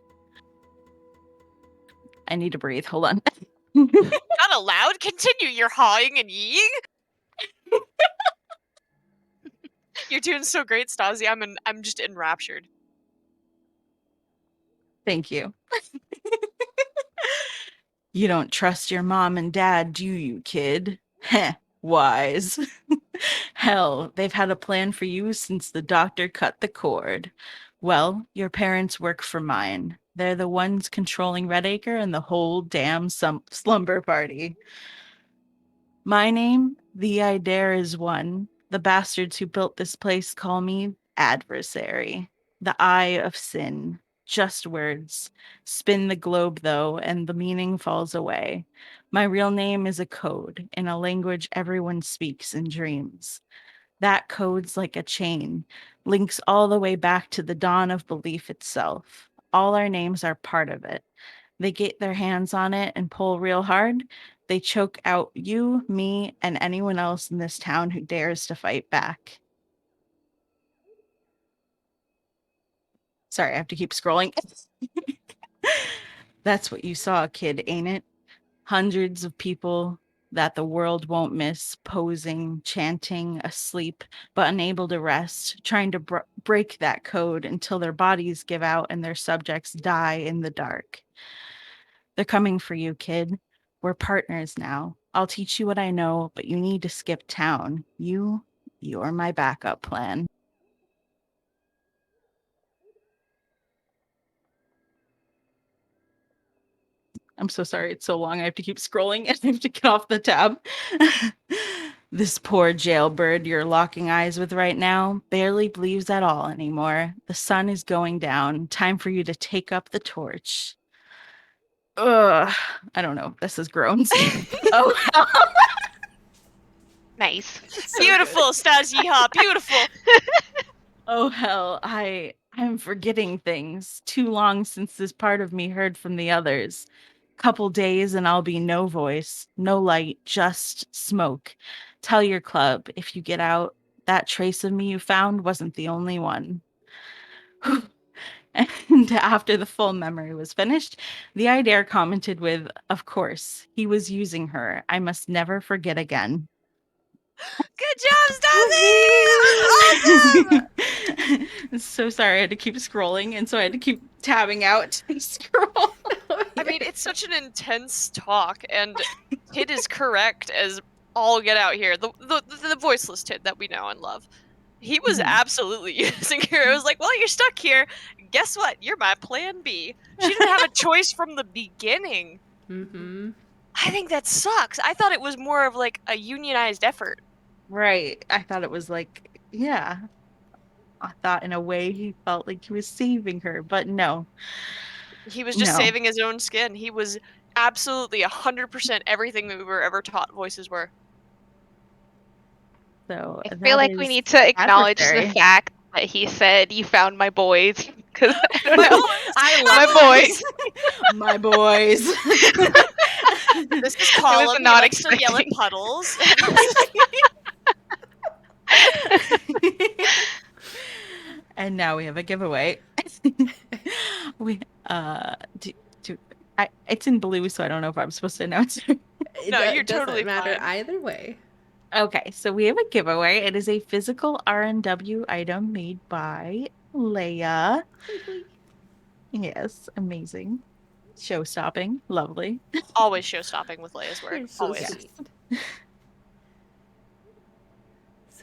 I need to breathe. Hold on. Not allowed? Continue your hawing and yeeing. You're doing so great, Stasi. I'm just enraptured. Thank you. You don't trust your mom and dad, do you, kid? Heh, wise. Hell, they've had a plan for you since the doctor cut the cord. Well, your parents work for mine. They're the ones controlling Redacre and the whole damn slumber party. My name, the I Dare is one. The bastards who built this place call me adversary. The eye of sin. Just words. Spin the globe, though, and the meaning falls away. My real name is a code in a language everyone speaks in dreams. That code's like a chain, links all the way back to the dawn of belief itself. All our names are part of it. They get their hands on it and pull real hard. They choke out you, me, and anyone else in this town who dares to fight back. Sorry, I have to keep scrolling. That's what you saw, kid, ain't it? Hundreds of people that the world won't miss, posing, chanting, asleep, but unable to rest, trying to break that code until their bodies give out and their subjects die in the dark. They're coming for you, kid. We're partners now. I'll teach you what I know, but you need to skip town. You're my backup plan. I'm so sorry it's so long. I have to keep scrolling and I have to get off the tab. This poor jailbird you're locking eyes with right now barely believes at all anymore. The sun is going down. Time for you to take up the torch. Ugh. I don't know. This is groans. Oh, hell. Nice. So Beautiful, Stasi yeehaw. Beautiful. Oh, hell. I'm forgetting things. Too long since this part of me heard from the others. Couple days and I'll be no voice, no light, just smoke. Tell your club if you get out, that trace of me you found wasn't the only one. And after the full memory was finished, the I Dare commented with, "Of course, he was using her. I must never forget again." Good job, Stasi! That was awesome! So sorry, I had to keep scrolling, and so I had to keep tabbing out to scroll. I mean, it's such an intense talk, and Tid is correct as all get out here. The voiceless Tid that we know and love. He was Mhm. absolutely using her. It was like, well, you're stuck here. Guess what? You're my plan B. She didn't have a choice from the beginning. Mm-hmm. I think that sucks. I thought it was more of like a unionized effort. Right. I thought it was like, yeah. I thought in a way he felt like he was saving her, but no. He was just No. saving his own skin. He was absolutely 100% everything that we were ever taught voices were. So I feel that like we is need to acknowledge the adversary. fact that he said, "You found my boys," because I don't My know. boys! I My love boys. my boys. This is I Colum. was He not likes to yell at expecting. And now we have a giveaway. we do, do it's in blue, so I don't know if I'm supposed to announce it. No, you're doesn't totally matter fine. either way. Okay, so we have a giveaway. It is a physical R&W item made by Leia. Yes, amazing. Show-stopping. Lovely. Always show-stopping with Leia's work. You're so Always. sweet.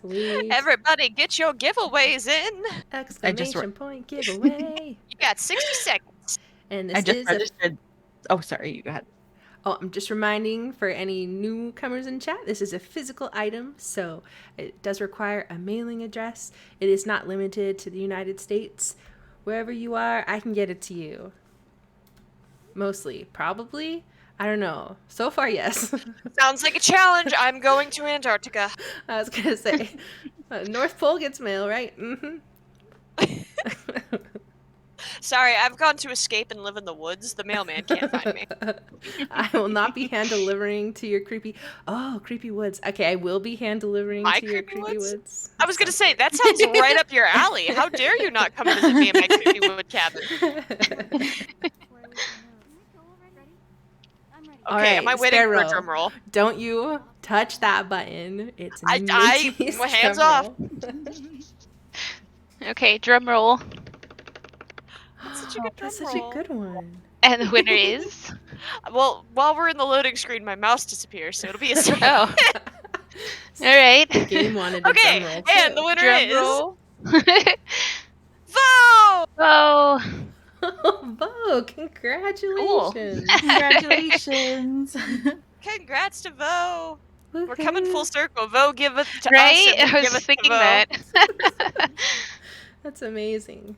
Sweet. Everybody get your giveaways in. Exclamation point giveaway. You got 60 seconds. And I this just is registered. Oh, sorry, you go ahead. I'm just reminding for any newcomers in chat, this is a physical item, so it does require a mailing address. It is not limited to the United States. Wherever you are, I can get it to you. Mostly. Probably. I don't know. So far, yes. Sounds like a challenge. I'm going to Antarctica. I was going to say, North Pole gets mail, right? Mm-hmm. Sorry, I've gone to escape and live in the woods. The mailman can't find me. I will not be hand delivering to your creepy woods. Okay, I will be hand delivering My to your creepy creepy woods? woods. I was gonna say, that sounds right up your alley. How dare you not come visit me in my creepy wood cabin? All Okay, right, am I waiting for a Sparrow, drum roll? Don't you touch that button. It's I Minty's hands drum off. roll. Okay, drum roll. That's such a good drum That's such roll. a good one. And the winner is? Well, while we're in the loading screen, my mouse disappears, so it'll be a second. Oh. All right. The game wanted a Okay, drum roll and too. the winner Drum is roll. Vo! Oh. Bo, congratulations. Congratulations. Congrats to Vo. We're Woohoo. coming full circle. Vo give it to Right? us, and I we was give it thinking to Vo. that. That's amazing.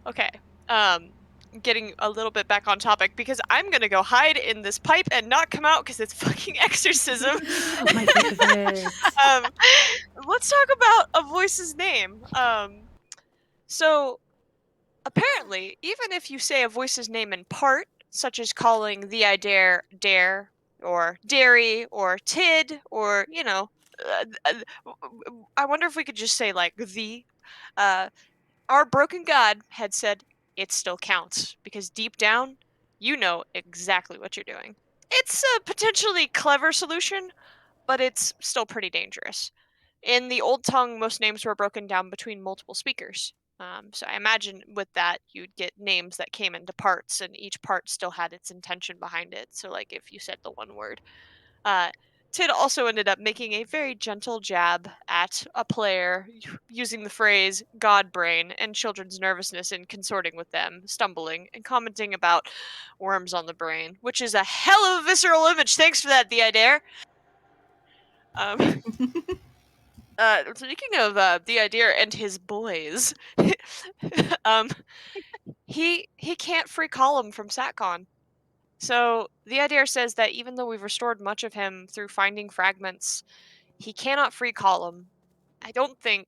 Okay. Getting a little bit back on topic because I'm gonna go hide in this pipe and not come out because it's fucking exorcism. Oh my goodness. Let's talk about a voice's name. So apparently, even if you say a voice's name in part, such as calling the I dare, or dairy, or tid, or I wonder if we could just say like the. Our broken God had said it still counts because deep down, you know exactly what you're doing. It's a potentially clever solution, but it's still pretty dangerous. In the old tongue, most names were broken down between multiple speakers. So I imagine with that, you'd get names that came into parts, and each part still had its intention behind it. So, like if you said the one word, Tid also ended up making a very gentle jab at a player using the phrase God brain and children's nervousness in consorting with them, stumbling, and commenting about worms on the brain, which is a hell of a visceral image. Thanks for that, the I dare. Speaking of the idea and his boys, he can't free column from Satcon. So the idea says that even though we've restored much of him through finding fragments, he cannot free column. I don't know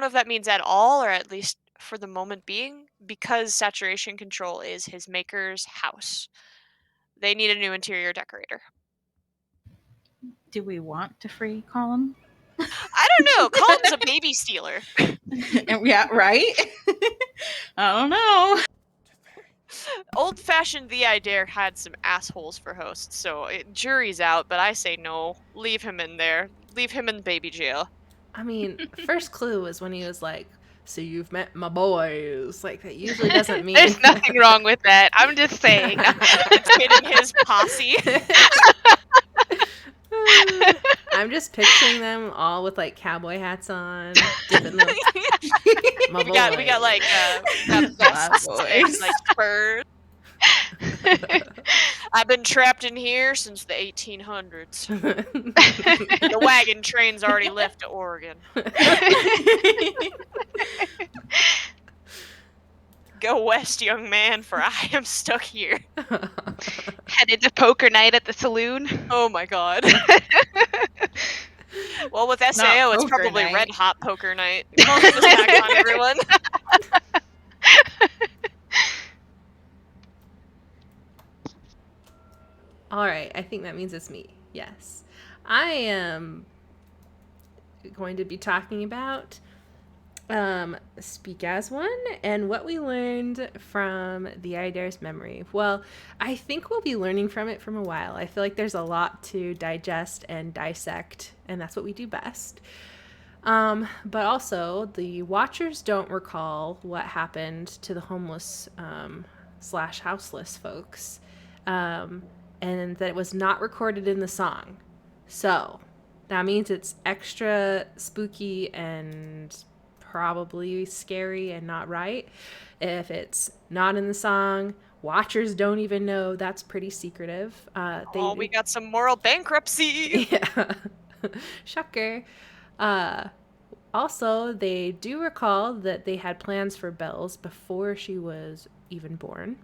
if that means at all, or at least for the moment being, because saturation control is his maker's house. They need a new interior decorator. Do we want to free Colin? I don't know. Colin's a baby stealer. Yeah, right? I don't know. Old-fashioned The I Dare had some assholes for hosts, so jury's out, but I say no. Leave him in there. Leave him in baby jail. I mean, first clue was when he was like, "So you've met my boys." Like that usually doesn't mean There's nothing wrong with that. I'm just saying. It's hidden his posse. I'm just picturing them all with like cowboy hats on, dipping them. My we got like vests and like spurs. I've been trapped in here since the 1800s. The wagon train's already left to Oregon. Go west, young man, for I am stuck here. Headed to poker night at the saloon. Oh my god. Well, with SAO, it's poker probably night. red hot poker night. Welcome to Satcon, everyone. All right, I think that means it's me. Yes. I am going to be talking about Speak as One and what we learned from the Idare's memory. Well, I think we'll be learning from it from a while. I feel like there's a lot to digest and dissect, and that's what we do best. But also, the Watchers don't recall what happened to the homeless / houseless folks, and that it was not recorded in the song. So that means it's extra spooky and probably scary and not right. If it's not in the song, Watchers don't even know. That's pretty secretive. We got some moral bankruptcy. Yeah. Shocker. Also, they do recall that they had plans for Bells before she was even born.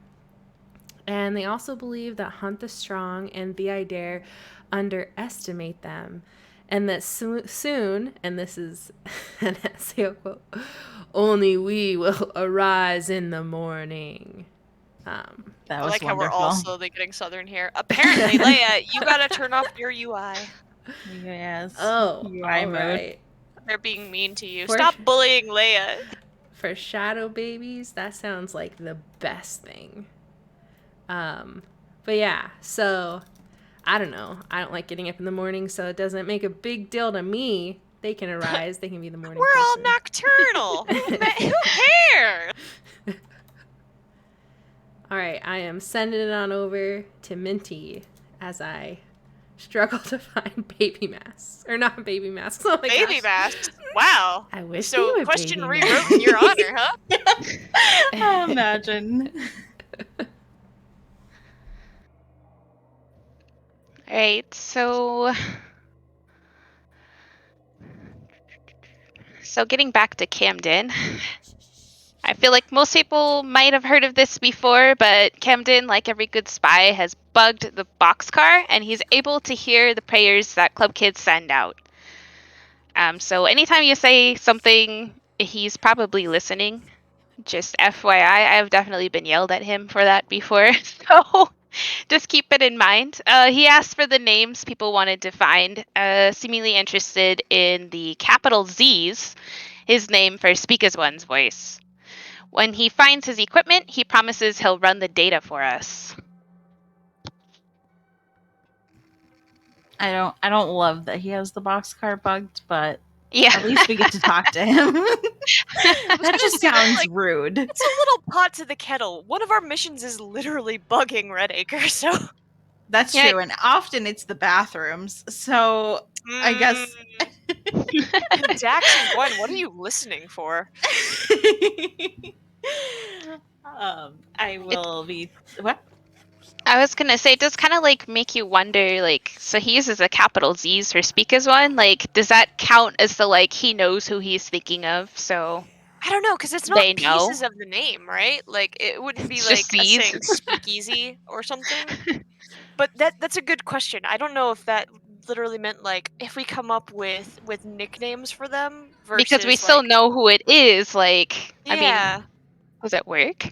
And they also believe that Hunt the Strong and the Idare underestimate them. And that soon, and this is an SEO quote, only we will arise in the morning. That I was like how wonderful. we're all slowly getting southern here. Apparently, Leia, you gotta turn off your UI. Yes. Oh, UI all mode. right. They're being mean to you. For- Stop bullying Leia. For shadow babies, that sounds like the best thing. But yeah, so I don't know. I don't like getting up in the morning, so it doesn't make a big deal to me. They can arise. They can be the morning We're all person. nocturnal. Who cares? All right, I am sending it on over to Minty as I struggle to find baby masks. Or not baby masks. Oh my Baby gosh. masks. Wow. I wish they So were question baby rewrote masks. in your honor, huh? Oh, imagine. All right, so getting back to Camden, I feel like most people might have heard of this before, but Camden, like every good spy, has bugged the boxcar, and he's able to hear the prayers that club kids send out. So anytime you say something, he's probably listening. Just FYI, I've definitely been yelled at him for that before, so just keep it in mind. He asked for the names people wanted to find, seemingly interested in the capital Z's, his name for Speak as One's voice. When he finds his equipment, he promises he'll run the data for us. I don't love that he has the boxcar bugged, but Yeah. at least we get to talk to him. That just sounds rude. It's a little pot to the kettle. One of our missions is literally bugging Redacre, so... That's true, and often it's the bathrooms, so I guess... Dax and Gwen, what are you listening for? I will be... What? I was gonna say, it does kind of like make you wonder, like, so he uses a capital Z's for Speak as One. Like, does that count as the, like, he knows who he's thinking of? So I don't know, because it's not they know. pieces of the name, right? Like, it wouldn't be It's like just a Z's. saying speakeasy or something. But that's a good question. I don't know if that literally meant, like, if we come up with nicknames for them versus, Because we still know who it is, like, Yeah. I mean, does it work?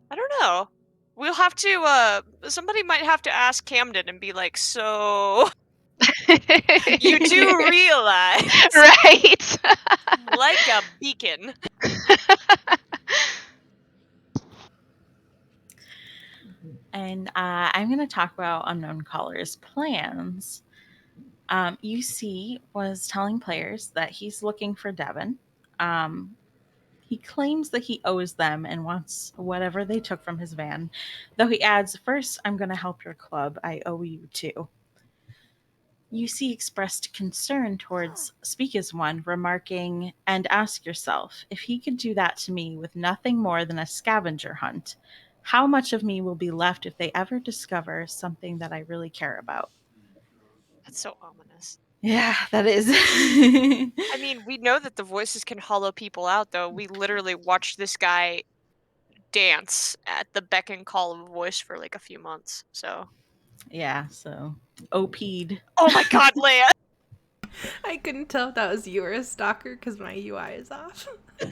I don't know. We'll have to, somebody might have to ask Camden and be like, so... You do realize... Right. Like a beacon. And I'm going to talk about Unknown Caller's plans. UC was telling players that he's looking for Devin. He claims that he owes them and wants whatever they took from his van, though he adds, "First, I'm going to help your club. I owe you too." UC expressed concern towards Speak as One, remarking, "And ask yourself, if he could do that to me with nothing more than a scavenger hunt, how much of me will be left if they ever discover something that I really care about?" That's so ominous. Yeah, that is. I mean, we know that the voices can hollow people out, though. We literally watched this guy dance at the beck and call of a voice for like a few months, so... Yeah, so OP'd. Oh my god, Leia! I couldn't tell if that was you or a stalker because my UI is off. I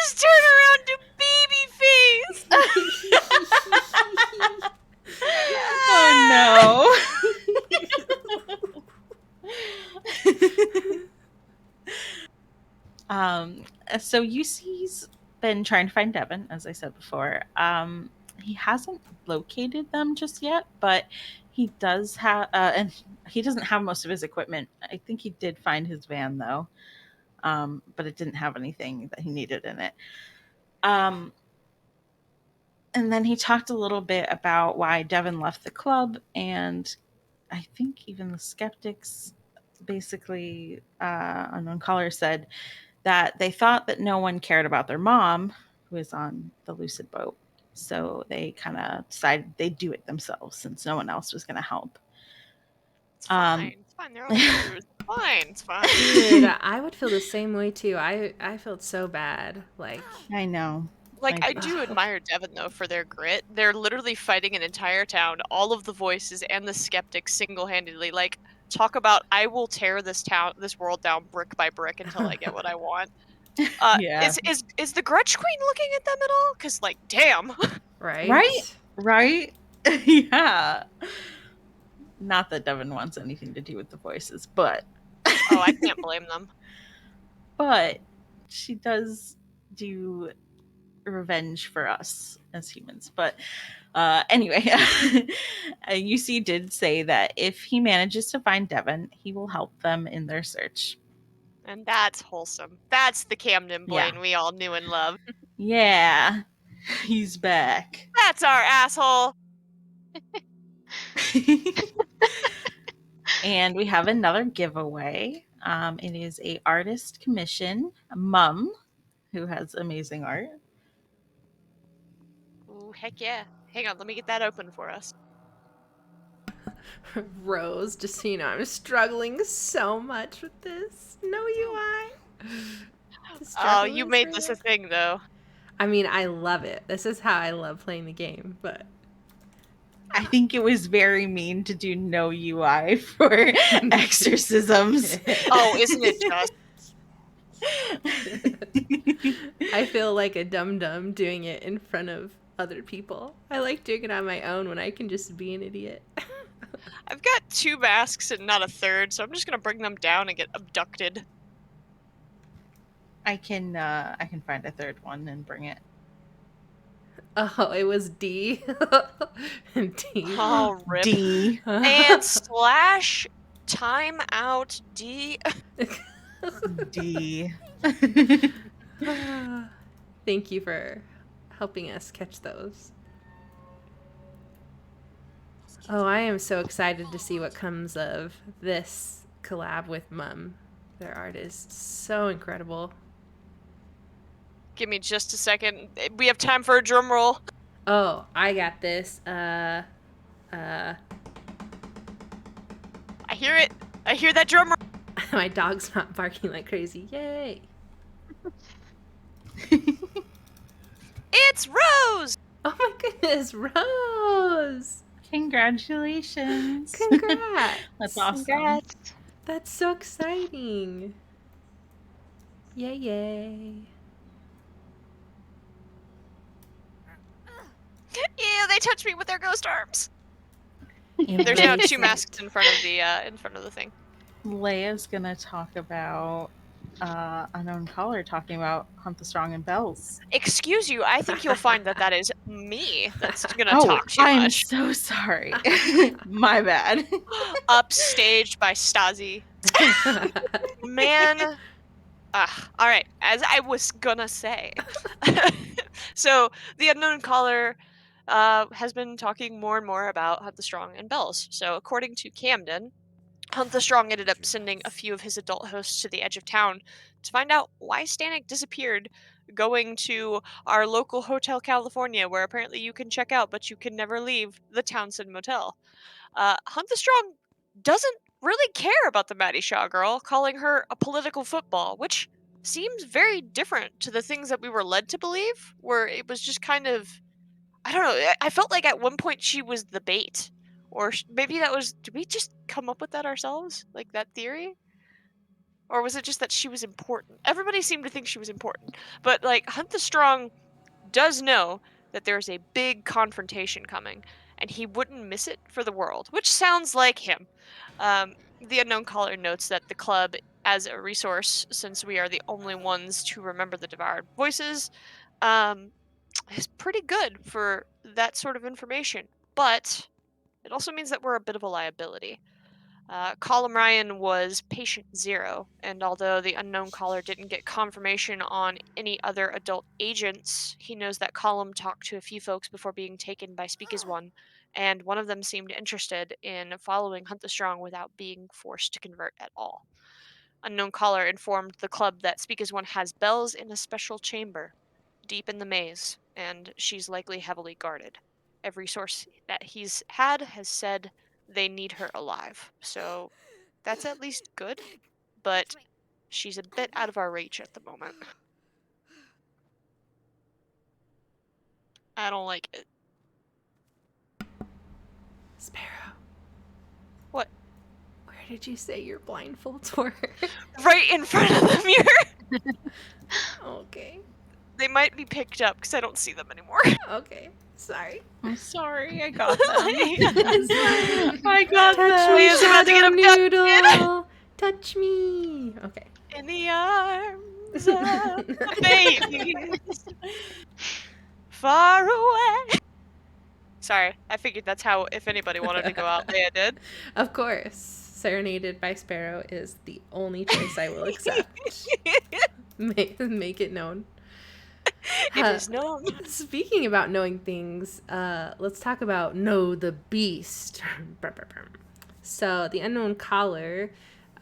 just turned around to baby face! Oh no. So UC's been trying to find Devin, as I said before. He hasn't located them just yet, but he does have, and he doesn't have most of his equipment. I think he did find his van though, but it didn't have anything that he needed in it. And then he talked a little bit about why Devin left the club, and I think even the skeptics, basically, Unknown Caller said that they thought that no one cared about their mom, who was on the Lucid boat. So they kind of decided they'd do it themselves since no one else was going to help. It's fine. It's fine. They're on a cruise. It's fine. It's fine. Dude, I would feel the same way too. I felt so bad. Like, I know. Like, I do admire Devin, though, for their grit. They're literally fighting an entire town, all of the voices and the skeptics single-handedly. Like, talk about, I will tear this world down brick by brick until I get what I want. Yeah. Is the Grudge Queen looking at them at all? Because, like, damn. right? Right? Yeah. Not that Devin wants anything to do with the voices, but Oh, I can't blame them. but she does do revenge for us as humans. But anyway, UC did say that if he manages to find Devin, he will help them in their search. And that's wholesome. That's the Camden Blaine we all knew and loved. Yeah, he's back. That's our asshole. And we have another giveaway. It is a artist commission, Mum, who has amazing art. Ooh, heck yeah. Hang on, let me get that open for us. Rose, just so you know, I'm struggling so much with this. No UI. Oh, you made this a thing, though. I mean, I love it. This is how I love playing the game, but I think it was very mean to do no UI for exorcisms. Oh, isn't it just? I feel like a dum-dum doing it in front of other people. I like doing it on my own when I can just be an idiot. I've got 2 masks and not a third, so I'm just gonna bring them down and get abducted. I can find a third one and bring it. Oh, it was D. D. Oh, rip. D. And slash timeout D. D. Thank you for helping us catch those. Oh, I am so excited to see what comes of this collab with Mum. Their art is so incredible. Give me just a second. We have time for a drum roll. Oh, I got this. I hear it. I hear that drum roll. My dog's not barking like crazy. Yay! It's Rose! Oh my goodness, Rose! Congratulations. Congrats! That's awesome. Congrats. That's so exciting. Yay, yay. Yeah, they touched me with their ghost arms. And There's now Amazing. 2 masks in front of the thing. Leia's gonna talk about Unknown Caller talking about Hunt the Strong and Bells. Excuse you, I think you'll find that is me that's gonna Oh, talk too I'm much. so sorry. My bad. Upstaged by Stasi. Man. Alright, as I was gonna say. So, the Unknown Caller has been talking more and more about Hunt the Strong and Bells. So, according to Camden, Hunt the Strong ended up sending a few of his adult hosts to the edge of town to find out why Stanek disappeared, going to our local Hotel California, where apparently you can check out, but you can never leave, the Townsend Motel. Hunt the Strong doesn't really care about the Maddie Shaw girl, calling her a political football, which seems very different to the things that we were led to believe, where it was just kind of, I don't know, I felt like at one point she was the bait. Or maybe that was, did we just come up with that ourselves? Like that theory? Or was it just that she was important? Everybody seemed to think she was important. But like Hunt the Strong does know that there's a big confrontation coming, and he wouldn't miss it for the world, which sounds like him. The Unknown Caller notes that the club as a resource, since we are the only ones to remember the devoured voices, is pretty good for that sort of information. But it also means that we're a bit of a liability. Colum Ryan was patient zero, and although the unknown caller didn't get confirmation on any other adult agents, he knows that Colum talked to a few folks before being taken by Speak as One, and one of them seemed interested in following Hunt the Strong without being forced to convert at all. Unknown caller informed the club that Speak as One has bells in a special chamber, deep in the maze, and she's likely heavily guarded. Every source that he's had has said they need her alive, so that's at least good, but she's a bit out of our reach at the moment. I don't like it. Sparrow, What? where did you say your blindfolds were? Right in front of the mirror! Okay. They might be picked up because I don't see them anymore. Okay. Sorry. I'm sorry, I got them. I got Touch them. me, Leah's about to get Shadow abducted. Noodle. Touch me. Okay. In the arms of the babies, far away. Sorry, I figured that's how, if anybody wanted to go out, Leia did. Of course, Serenaded by Sparrow is the only choice I will accept. Make it known. It is known. Speaking about knowing things, let's talk about Know the Beast. So the unknown caller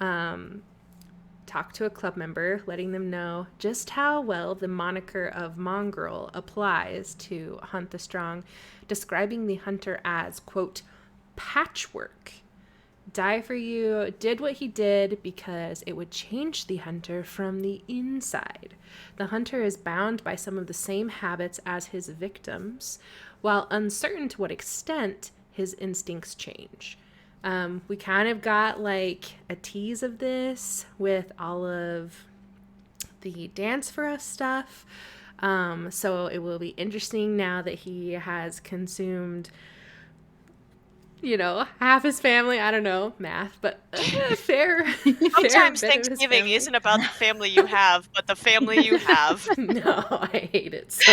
talked to a club member, letting them know just how well the moniker of Mongrel applies to Hunt the Strong, describing the hunter as, quote, patchwork. Die for You did what he did because it would change the hunter from the inside. The hunter is bound by some of the same habits as his victims, while uncertain to what extent his instincts change. We kind of got like a tease of this with all of the Dance for Us stuff. So it will be interesting now that he has consumed, half his family. I don't know math, but fair. Sometimes fair bit of his Thanksgiving family. isn't about the family you have, but the family you have. No, I hate it so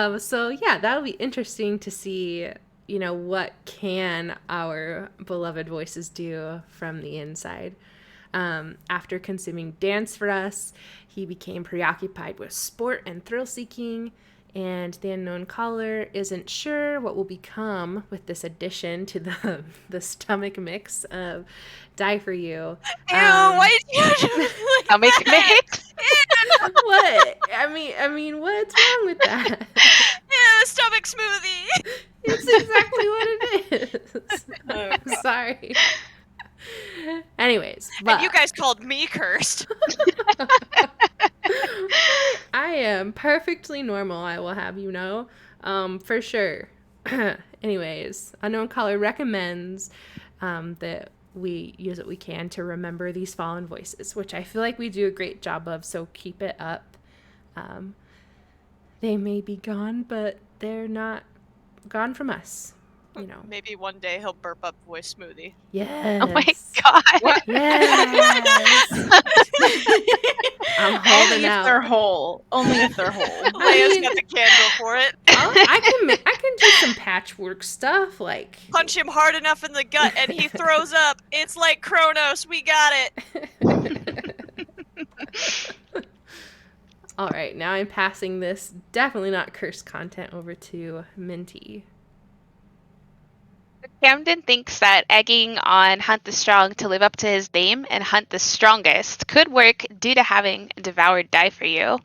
much. So yeah, that'll be interesting to see, what can our beloved voices do from the inside. After consuming Dance for Us, he became preoccupied with sport and thrill-seeking, and the unknown caller isn't sure what will become with this addition to the stomach mix of Die for You. Ew, why did you do Stomach mix? What? I mean, what's wrong with that? Yeah, stomach smoothie. It's exactly what it is. I'm sorry. Anyways, but And you guys called me cursed. I am perfectly normal, I will have you know. For sure. Anyways, Unknown Caller recommends that we use what we can to remember these fallen voices, which I feel like we do a great job of, so keep it up. They may be gone, but they're not gone from us, Maybe one day he'll burp up voice smoothie. Yes. Oh my god. Yes. I'm holding Only if out. they're whole. Only if they're whole. Leia's got the candle for it. I can do some patchwork stuff, like Punch him hard enough in the gut and he throws up. It's like Kronos. We got it. All right, now I'm passing this definitely not cursed content over to Minty. Camden thinks that egging on Hunt the Strong to live up to his name and hunt the strongest could work due to having devoured Die for You.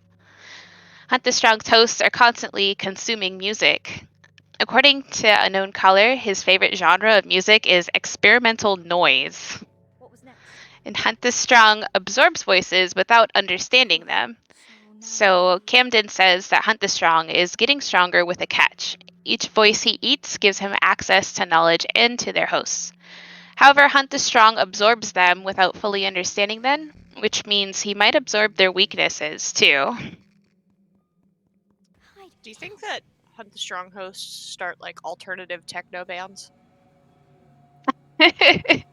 Hunt the Strong's hosts are constantly consuming music. According to Unknown Caller, his favorite genre of music is experimental noise. What was next? And Hunt the Strong absorbs voices without understanding them. So Camden says that Hunt the Strong is getting stronger with a catch. Each voice he eats gives him access to knowledge and to their hosts. However, Hunt the Strong absorbs them without fully understanding them, which means he might absorb their weaknesses too. Do you think that Hunt the Strong hosts start like alternative techno bands? I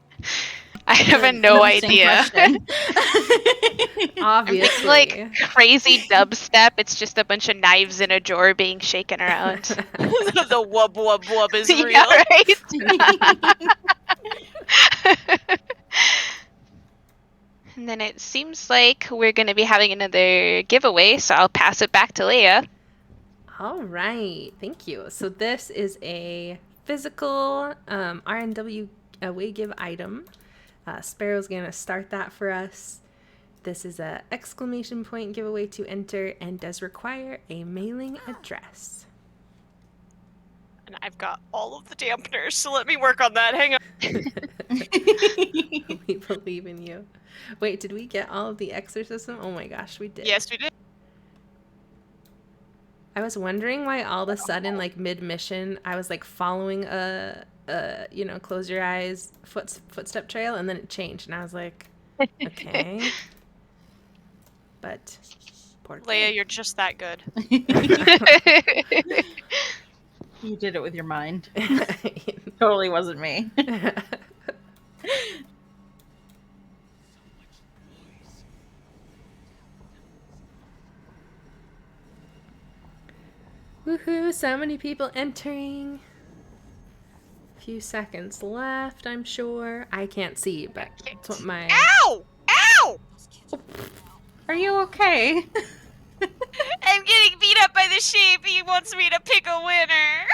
I have An no interesting idea. question. I'm thinking Obviously. like crazy dubstep. It's just a bunch of knives in a drawer being shaken around. The wub wub wub is real. Yeah, right. And then it seems like we're going to be having another giveaway, so I'll pass it back to Leia. All right, thank you. So this is a physical RNW away give item. Sparrow's gonna start that for us. This is a exclamation point giveaway to enter and does require a mailing address. And I've got all of the dampeners, so let me work on that. Hang on. We believe in you. Wait, did we get all of the exorcism? Oh my gosh, we did. Yes, we did. I was wondering why all of a sudden, like mid-mission, I was like following a close your eyes footstep trail, and then it changed, and I was like, okay. But poor Leia, you're just that good. You did it with your mind. Totally wasn't me. Woohoo! So many people entering. Few seconds left, I'm sure. I can't see, but that's what my. Ow! Ow! Are you okay? I'm getting beat up by the sheep. He wants me to pick a winner.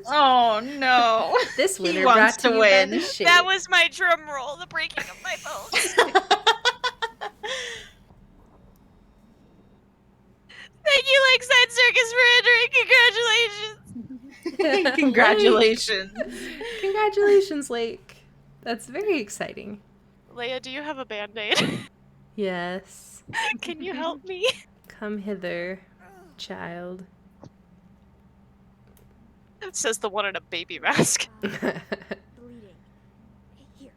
Oh no. This He winner wants brought to to you win. by the shape. That was my drum roll, the breaking of my bones. Thank you, Lakeside Circus, for entering. Congratulations. Congratulations. Congratulations, Lake. That's very exciting. Leia, do you have a Band-Aid? Yes. Can you help me? Come hither, child. Says the one in a baby mask. Bleeding. Here.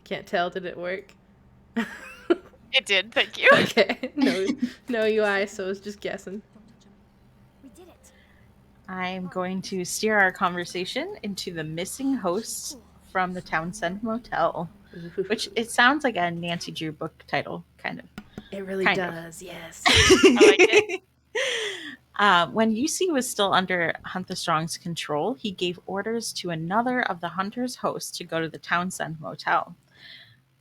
Can't tell, did it work? It did, thank you. Okay. No UI, so I was just guessing. Don't touch him. We did it. I'm going to steer our conversation into the missing hosts from the Townsend Motel, which it sounds like a Nancy Drew book title, kind of. It really Kind of. does, yes. I like it. When UC was still under Hunter Strong's control, he gave orders to another of the Hunter's hosts to go to the Townsend Motel.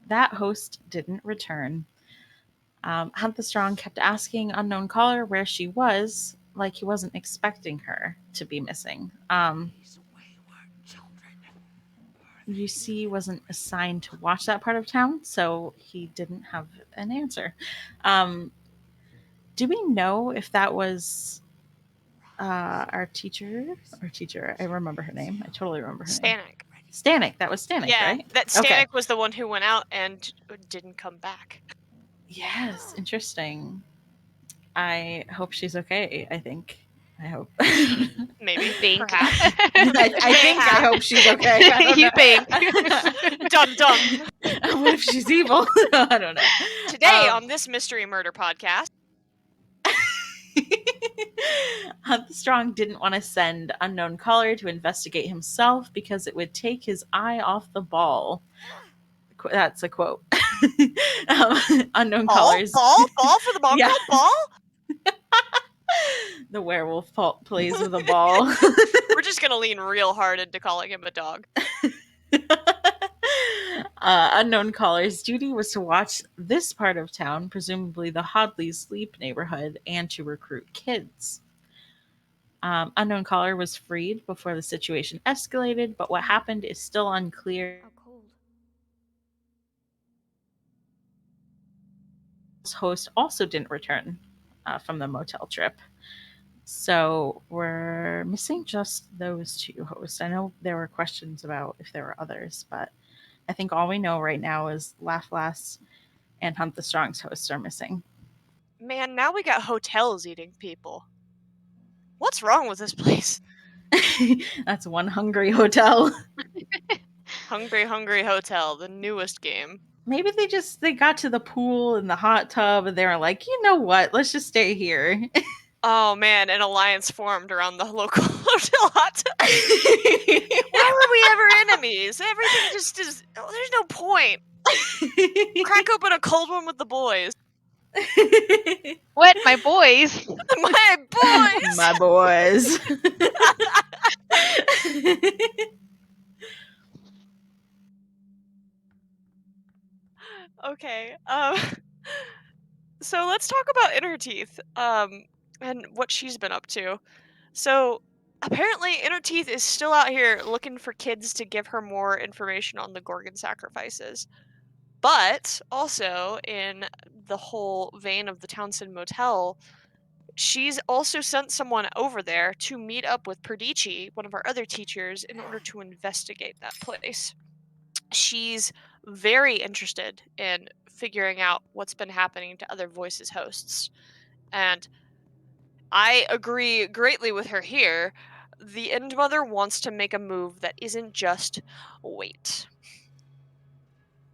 That host didn't return. Hunter Strong kept asking unknown caller where she was, like he wasn't expecting her to be missing. UC wasn't assigned to watch that part of town, so he didn't have an answer. Do we know if that was our teacher? I remember her name. I totally remember her name. Stanek. That was Stanek, Yeah, right? that Stanek Okay. was the one who went out and didn't come back. Yes, interesting. I hope she's okay, I think. I hope. Maybe. Think. Perhaps. I hope she's okay. I don't You know. think. Dum-dum. What if she's evil? I don't know. Today on this mystery murder podcast. Hunter Strong didn't want to send unknown caller to investigate himself because it would take his eye off the ball. That's a quote. Unknown callers. Ball for the mongrel? Yeah. Ball? The werewolf plays with a ball. We're just gonna lean real hard into calling him a dog. Unknown caller's duty was to watch this part of town, presumably the Hodley Sleep neighborhood, and to recruit kids. Unknown caller was freed before the situation escalated, but what happened is still unclear. How cold. Host also didn't return from the motel trip. So we're missing just those two hosts. I know there were questions about if there were others, but I think all we know right now is Laughlass and Hunt the Strong's hosts are missing. Man, now we got hotels eating people. What's wrong with this place? That's one hungry hotel. Hungry Hotel, the newest game. Maybe they got to the pool and the hot tub and they were like, you know what, let's just stay here. Oh man, an alliance formed around the local hotel hot tub. Why were we ever enemies? Everything just is. Oh, there's no point. Crack open a cold one with the boys. What, my boys? My boys! My boys. Okay. So let's talk about Inner Teeth. And what she's been up to. So apparently, Inner Teeth is still out here looking for kids to give her more information on the Gorgon sacrifices. But also, in the whole vein of the Townsend Motel, she's also sent someone over there to meet up with Perdici, one of our other teachers, in order to investigate that place. She's very interested in figuring out what's been happening to other Voices hosts. And I agree greatly with her here. The End Mother wants to make a move that isn't just wait.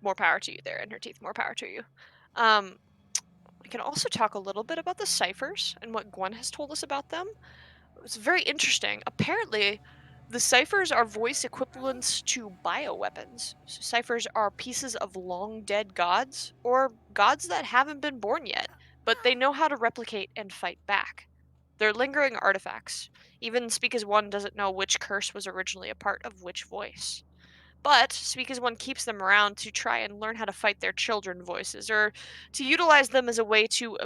More power to you there, Inner Teeth. More power to you. We can also talk a little bit about the Ciphers and what Gwen has told us about them. It's very interesting. Apparently, the Ciphers are voice equivalents to bioweapons. So Ciphers are pieces of long dead gods, or gods that haven't been born yet, but they know how to replicate and fight back. They're lingering artifacts. Even Speak as One doesn't know which curse was originally a part of which voice. But Speak as One keeps them around to try and learn how to fight their children voices, or to utilize them as a way to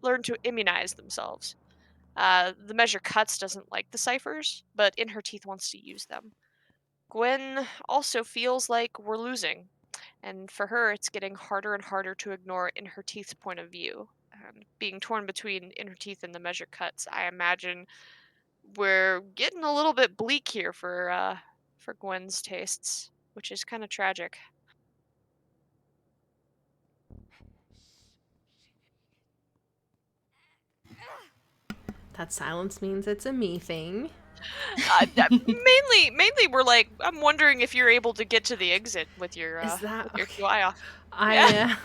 learn to immunize themselves. The Measure Cuts doesn't like the Ciphers, but In Her Teeth wants to use them. Gwen also feels like we're losing, and for her it's getting harder and harder to ignore In Her Teeth's point of view. Being torn between In Her Teeth and the Measure Cuts, I imagine we're getting a little bit bleak here for Gwen's tastes, which is kind of tragic. That silence means it's a me thing. Mainly, we're like, I'm wondering if you're able to get to the exit with your Is that with your okay? QI off. I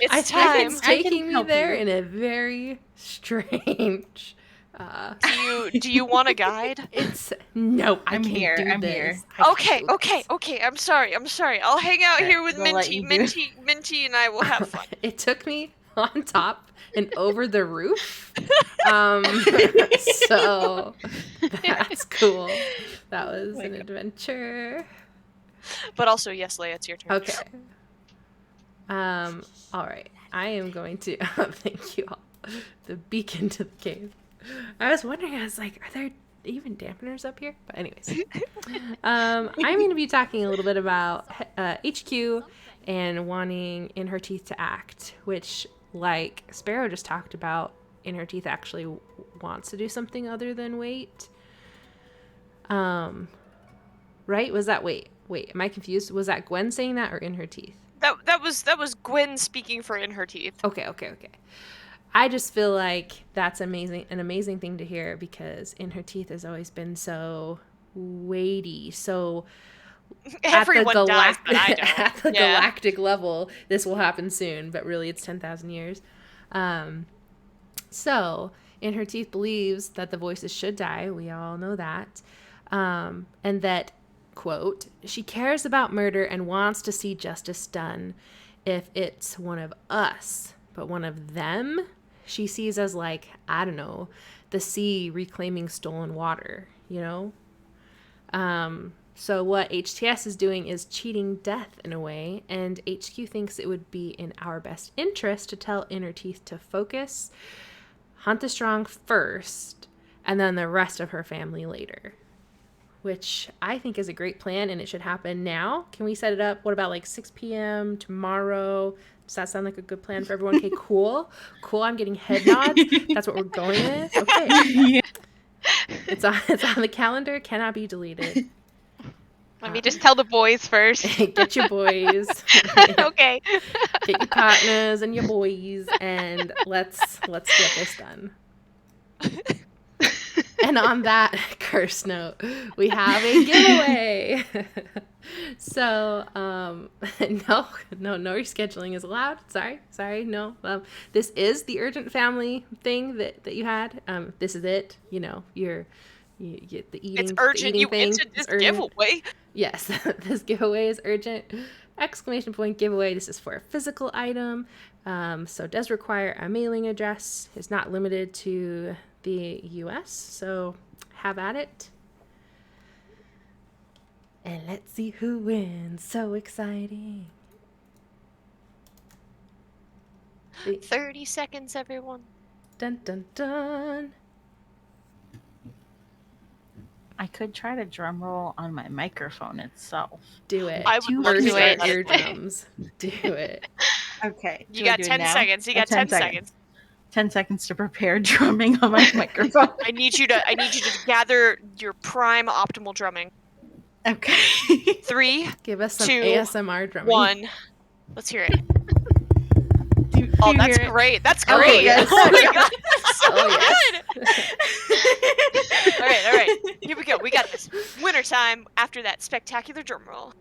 It's I time. think it's I can taking me help there you. in a very strange. Do you want a guide? It's no, I I'm can here, do I'm this. here. I can Okay, do okay, this. okay. I'm sorry. I'll hang out here with We'll let Minty. you do it. Minty and I will have fun. It took me on top and over the roof. So that's cool. That was my an God. adventure. But also, yes, Leia, it's your turn. Okay. All right. I am going to thank you all. The beacon to the cave. I was wondering, I was like, are there even dampeners up here? But anyways. I'm going to be talking a little bit about HQ and wanting In Her Teeth to act, which, like Sparrow just talked about, In Her Teeth actually wants to do something other than wait. Right? Was that wait, am I confused? Was that Gwen saying that or In Her Teeth? That was Gwen speaking for In Her Teeth. Okay. I just feel like that's an amazing thing to hear, because In Her Teeth has always been so weighty, so Everyone dies, but I don't. at the Yeah. galactic level, this will happen soon, but really it's 10,000 years. So In Her Teeth believes that the voices should die. We all know that. And that, quote, she cares about murder and wants to see justice done. If it's one of us, but one of them, she sees as like, I don't know, the sea reclaiming stolen water, you know? So what HTS is doing is cheating death in a way, and HQ thinks it would be in our best interest to tell Inner Teeth to focus, hunt the strong first, and then the rest of her family later. Which I think is a great plan, and it should happen now. Can we set it up? What about like 6 p.m. tomorrow? Does that sound like a good plan for everyone? Okay, cool. I'm getting head nods. That's what we're going with. Okay. Yeah. It's on the calendar. Cannot be deleted. Let me just tell the boys first. Get your boys. Okay. Get your partners and your boys, and let's get this done. And on that curse note, we have a giveaway. So, no rescheduling is allowed. Sorry, no. This is the urgent family thing that you had. This is it. You know, you get the eating. It's urgent. The eating You thing. entered this It's urgent. giveaway. Yes, this giveaway is urgent. Exclamation point giveaway. This is for a physical item, so it does require a mailing address. It's not limited to the US, so have at it. And let's see who wins. So exciting. 30 seconds, everyone. Dun dun dun. I could try to drum roll on my microphone itself. Do it. I would love Burst to our hear that. eardrums. Do it. Okay. You got 10 seconds. You got 10 seconds. 10 seconds to prepare drumming on my microphone. I need you to gather your prime optimal drumming. Okay. 3, Give us some 2, ASMR drumming. 1. Let's hear it. Do Oh, you that's hear it? great. That's Oh, great. yes. Oh my god, that's so Oh, good. All right. Here we go. We got this. Wintertime after that spectacular drum roll.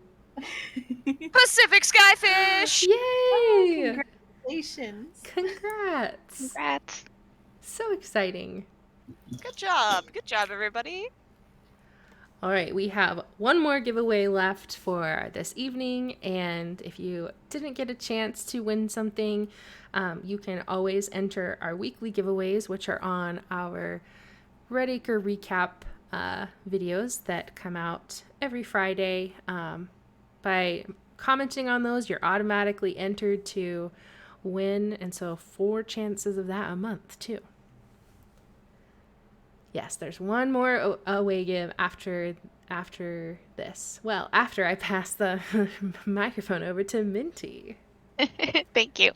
Pacific Skyfish. Yay! Congratulations. Congrats. Congrats. So exciting. Good job. Good job, everybody. All right, we have one more giveaway left for this evening, and if you didn't get a chance to win something, you can always enter our weekly giveaways, which are on our Redacre recap videos that come out every Friday. By commenting on those, you're automatically entered to win, and so 4 chances of that a month too. Yes, there's one more away give after this. Well, after I pass the microphone over to Minty. Thank you.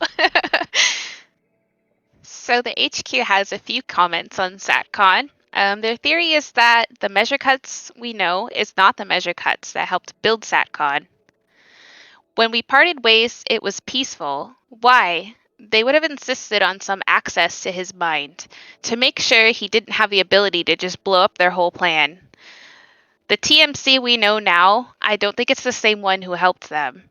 So the HQ has a few comments on Satcon. Their theory is that the measure cuts we know is not the measure cuts that helped build Satcon. When we parted ways, it was peaceful. Why? They would have insisted on some access to his mind to make sure he didn't have the ability to just blow up their whole plan. The TMC we know now, I don't think it's the same one who helped them.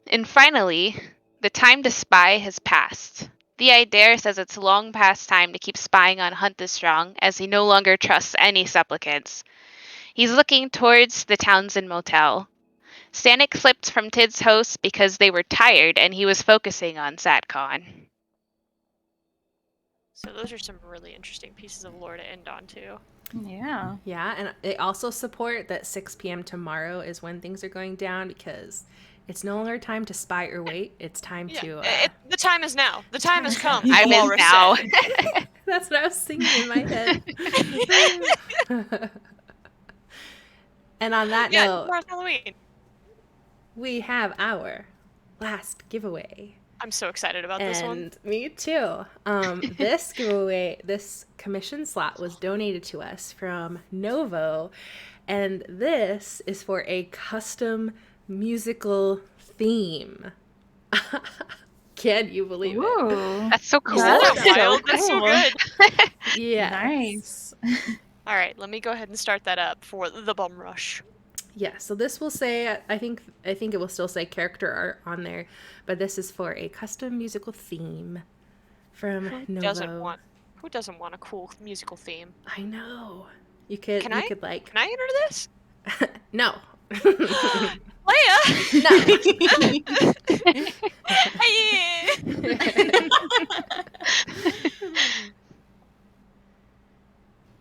And finally, the time to spy has passed. The Idare says it's long past time to keep spying on Hunt the Strong, as he no longer trusts any supplicants. He's looking towards the Townsend Motel. Stanek flipped from Tid's host because they were tired and he was focusing on Satcon. So those are some really interesting pieces of lore to end on too. Yeah. Yeah, and they also support that 6 p.m. tomorrow is when things are going down, because it's no longer time to spy or wait. It's time to... the time is now. The time has come. I'm in Walrus now. said. That's what I was singing in my head. And on that Yeah, note, tomorrow's Halloween. we have our last giveaway. I'm so excited about this one. And me too. This giveaway, this commission slot was donated to us from Novo, and this is for a custom musical theme. Can you believe it? Ooh. That's so cool. That's so wild. That's so cool. good. Yeah. Nice. All right, let me go ahead and start that up for the bum rush. Yeah, so this will say, I think it will still say character art on there, but this is for a custom musical theme from Novo. Who doesn't want a cool musical theme? I know. You could Can you I? could like Can I enter this? no. Leia! No. Hey!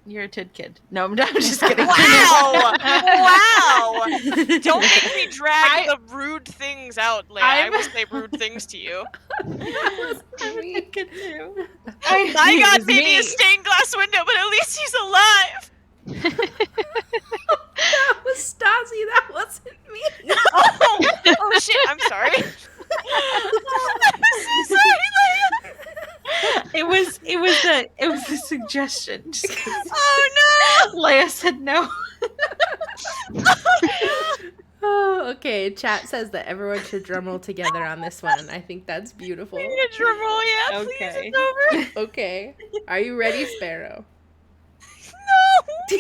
You're a Tid kid. No, I'm just kidding. Wow! Wow! Don't make me drag the rude things out, Leia. I will say rude things to you. I could do. I got maybe a stained glass window, but at least he's alive! That was Stassi. That wasn't me. Oh shit! I'm sorry. I'm so sorry, Leia. It was a suggestion. Just 'cause Oh Leia said no. Oh, okay. Chat says that everyone should drum roll together on this one. I think that's beautiful. no! Need a drum roll, yeah, please. Okay. It's over. Okay. Are you ready, Sparrow? No.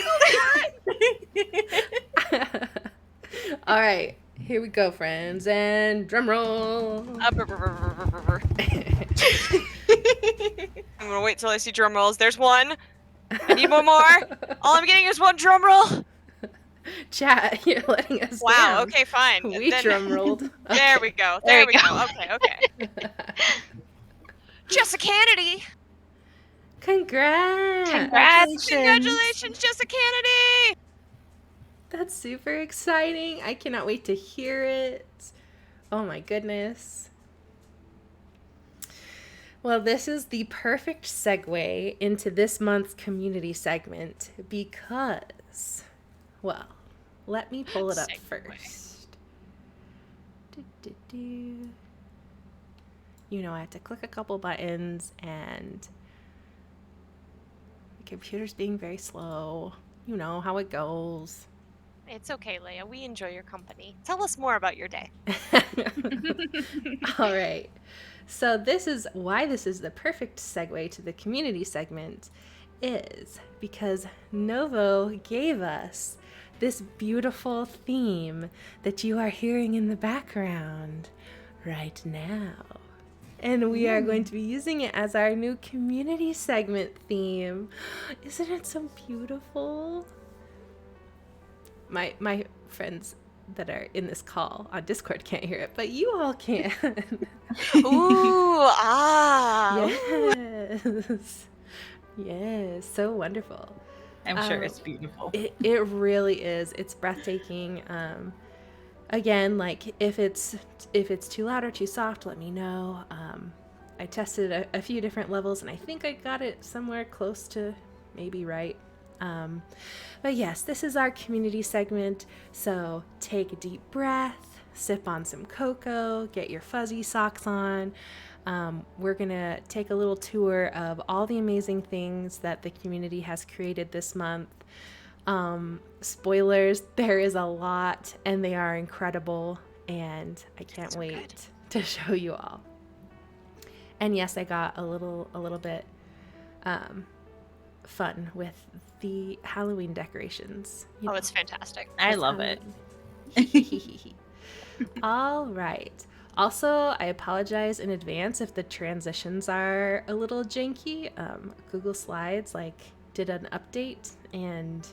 All right. Here we go, friends. And drum roll. I'm gonna wait till I see drum rolls. There's one. I need one more. All I'm getting is one drum roll. Chat, you're letting us Wow. down. Okay, fine. We Then drum rolled. there Okay. we go. There There we we go. go. Okay. Jessica Kennedy. Congrats! Congrats. Congratulations, Jessica Kennedy. That's super exciting. I cannot wait to hear it. Oh my goodness. Well, this is the perfect segue into this month's community segment because, well, let me pull it up Segue. first. Do. You know, I have to click a couple buttons and the computer's being very slow. You know how it goes. It's okay, Leia. We enjoy your company. Tell us more about your day. All right. So this is why this is the perfect segue to the community segment is because Novo gave us this beautiful theme that you are hearing in the background right now. And we are going to be using it as our new community segment theme. Isn't it so beautiful? My friends that are in this call on Discord can't hear it, but you all can. Ooh, ah. Yes. Yes, so wonderful. I'm sure it's beautiful. It really is. It's breathtaking. Again, like if it's too loud or too soft, let me know. I tested a few different levels and I think I got it somewhere close to maybe right. But yes, this is our community segment. So take a deep breath, sip on some cocoa, get your fuzzy socks on. We're going to take a little tour of all the amazing things that the community has created this month. Spoilers, there is a lot and they are incredible and I can't wait to show you all. And yes, I got a little bit fun with the Halloween decorations. Oh, it's fantastic. I love it. All right. Also, I apologize in advance if the transitions are a little janky. Google Slides did an update and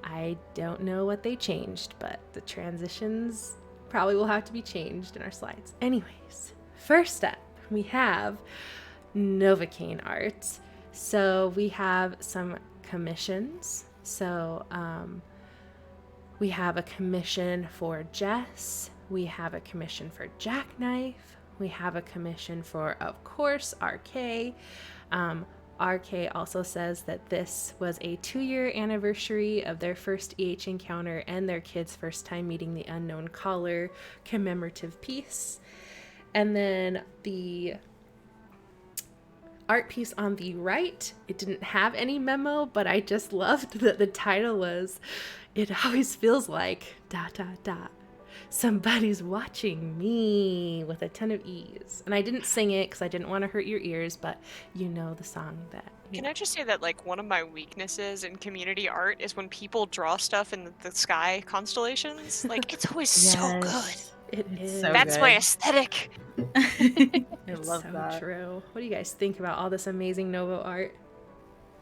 I don't know what they changed, but the transitions probably will have to be changed in our slides. Anyways, first up, we have Novocaine art. So we have some commissions. So we have a commission for Jess. We have a commission for Jackknife. We have a commission for, of course, RK. RK also says that this was a 2-year anniversary of their first EH encounter and their kids' first time meeting the unknown caller commemorative piece. And then the art piece on the right, it didn't have any memo, but I just loved that the title was, "It always feels like ... somebody's watching me," with a ton of E's. And I didn't sing it because I didn't want to hurt your ears, but you know the song that... Can I just say that one of my weaknesses in community art is when people draw stuff in the sky constellations? It's always so good. It is. so That's good. my aesthetic. I It's love so that. true. What do you guys think about all this amazing Novo art?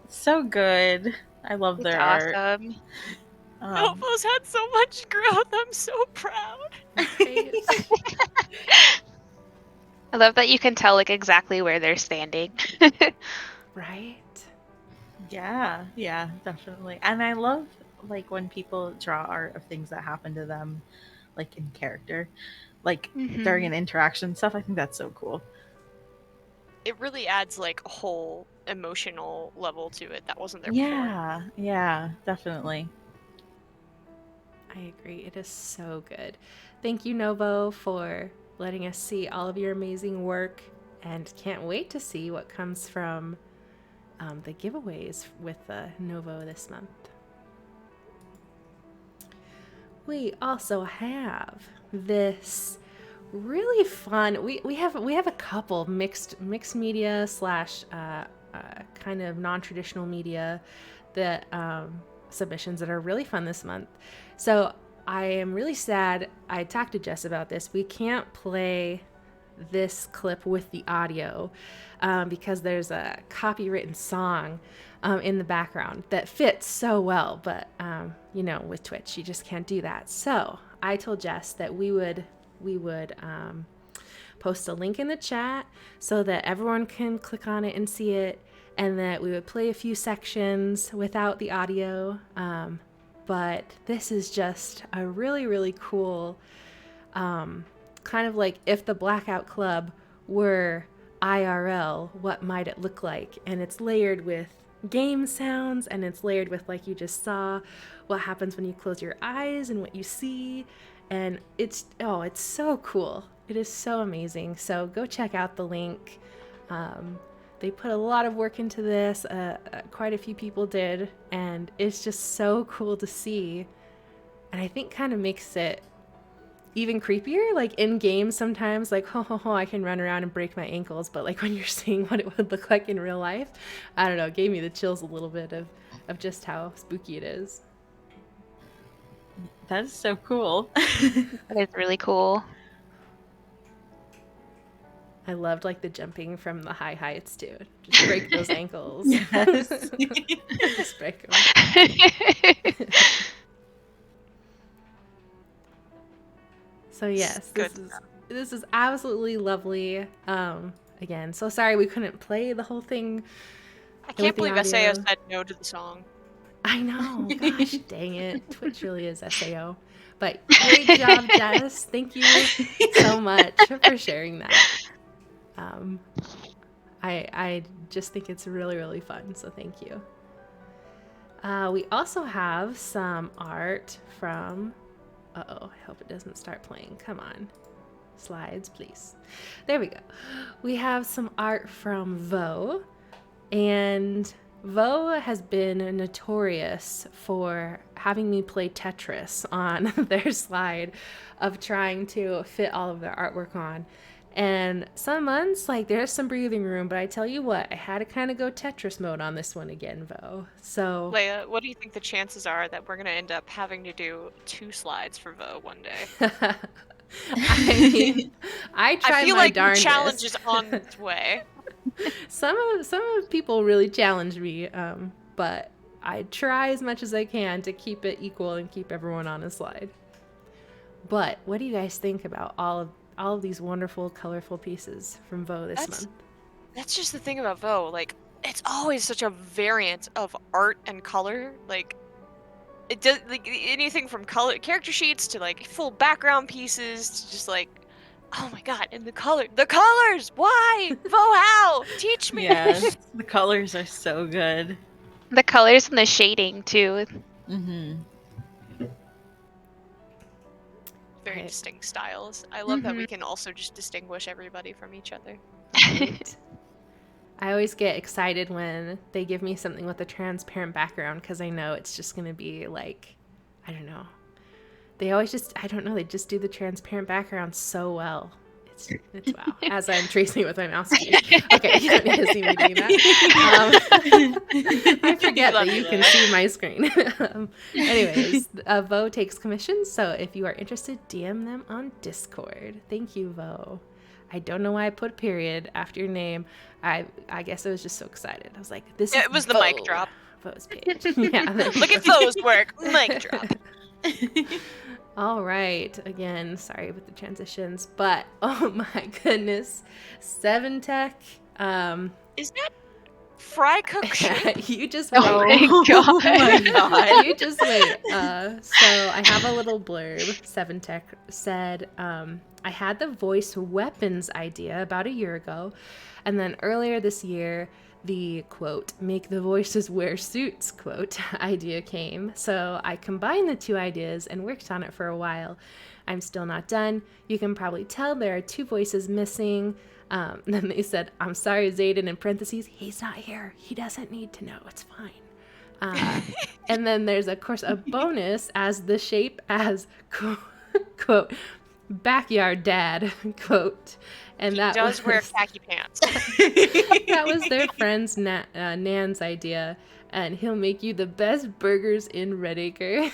So good. I love It's their art. awesome. Novo's had so much growth. I'm so proud. Right? I love that you can tell exactly where they're standing. Right? Yeah, definitely. And I love when people draw art of things that happen to them in character. During an interaction stuff. I think that's so cool. It really adds a whole emotional level to it that wasn't there before. Yeah, definitely. I agree. It is so good. Thank you, Novo, for letting us see all of your amazing work, and can't wait to see what comes from the giveaways with Novo this month. We also have this really fun. We have a couple mixed media slash kind of non-traditional media that submissions that are really fun this month. So I am really sad. I talked to Jess about this. We can't play this clip with the audio because there's a copywritten song in the background that fits so well. But, with Twitch, you just can't do that. So I told Jess that we would post a link in the chat so that everyone can click on it and see it, and that we would play a few sections without the audio. But this is just a really, really cool, kind of like if the Blackout Club were IRL, what might it look like? And it's layered with game sounds, and it's layered with, like you just saw, what happens when you close your eyes and what you see. And it's so cool. It is so amazing. So go check out the link. They put a lot of work into this. Quite a few people did. And it's just so cool to see. And I think kind of makes it even creepier. Like in games sometimes, like, I can run around and break my ankles. But like when you're seeing what it would look like in real life, I don't know, it gave me the chills a little bit of just how spooky it is. That is so cool. That is really cool. I loved like the jumping from the high heights too. Just break those ankles. Yes. Just break them. So yes, this is absolutely lovely. Again, so sorry we couldn't play the whole thing. I can't believe SAO said no to the song. I know. Gosh, dang it. Twitch really is SAO. But great job, Jess. Thank you so much for sharing that. I just think it's really, really fun. So thank you. We also have some art from... I hope it doesn't start playing. Come on. Slides, please. There we go. We have some art from Vo. And Vo has been notorious for having me play Tetris on their slide of trying to fit all of their artwork on. And some months, like, there's some breathing room, but I tell you what, I had to kind of go Tetris mode on this one again, Vo. So, Leia, what do you think the chances are that we're going to end up having to do 2 slides for Vo one day? I mean, I try I feel my like the darndest. challenge is on its way. Some of people really challenge me, but I try as much as I can to keep it equal and keep everyone on a slide. But what do you guys think about all of these wonderful, colorful pieces from Vo this month? That's just the thing about Vo. Like, it's always such a variant of art and color. Like, it does, like, anything from character sheets to like full background pieces to just like, oh my god, and the colors. Why? Vo, how? Teach me. Yes, the colors are so good. The colors and the shading too. Mm-hmm. Very distinct styles. I love that we can also just distinguish everybody from each other. Right? I always get excited when they give me something with a transparent background because I know it's just going to be like, I don't know. They always just, I don't know, they just do the transparent background so well. It's wow. As I'm tracing it with my mouse key. Okay, you don't need to see me doing that. I forget that you can see my screen. Anyways, Vo takes commissions, so if you are interested, DM them on Discord. Thank you, Vo. I don't know why I put a period after your name. I guess I was just so excited. I was like, this is It was the Vo. mic drop. Vo's page. Yeah, Look at Vo's work. Mic drop. All right. Again, sorry with the transitions, but oh my goodness. 7 Tech. Is that fry cook shit? You just Oh wait. my god. Oh my god. You just wait. So I have a little blurb. 7 Tech said, I had the voice weapons idea about a year ago, and then earlier this year, the quote, make the voices wear suits quote idea came. So I combined the 2 ideas and worked on it for a while. I'm still not done. You can probably tell there are 2 voices missing. Then they said, I'm sorry, Zayden, in parentheses, he's not here. He doesn't need to know. It's fine. And then there's, of course, a bonus as the shape as quote, backyard dad quote. And He that does was, wear khaki pants. that was their friend's Nan's idea, and he'll make you the best burgers in Redacre.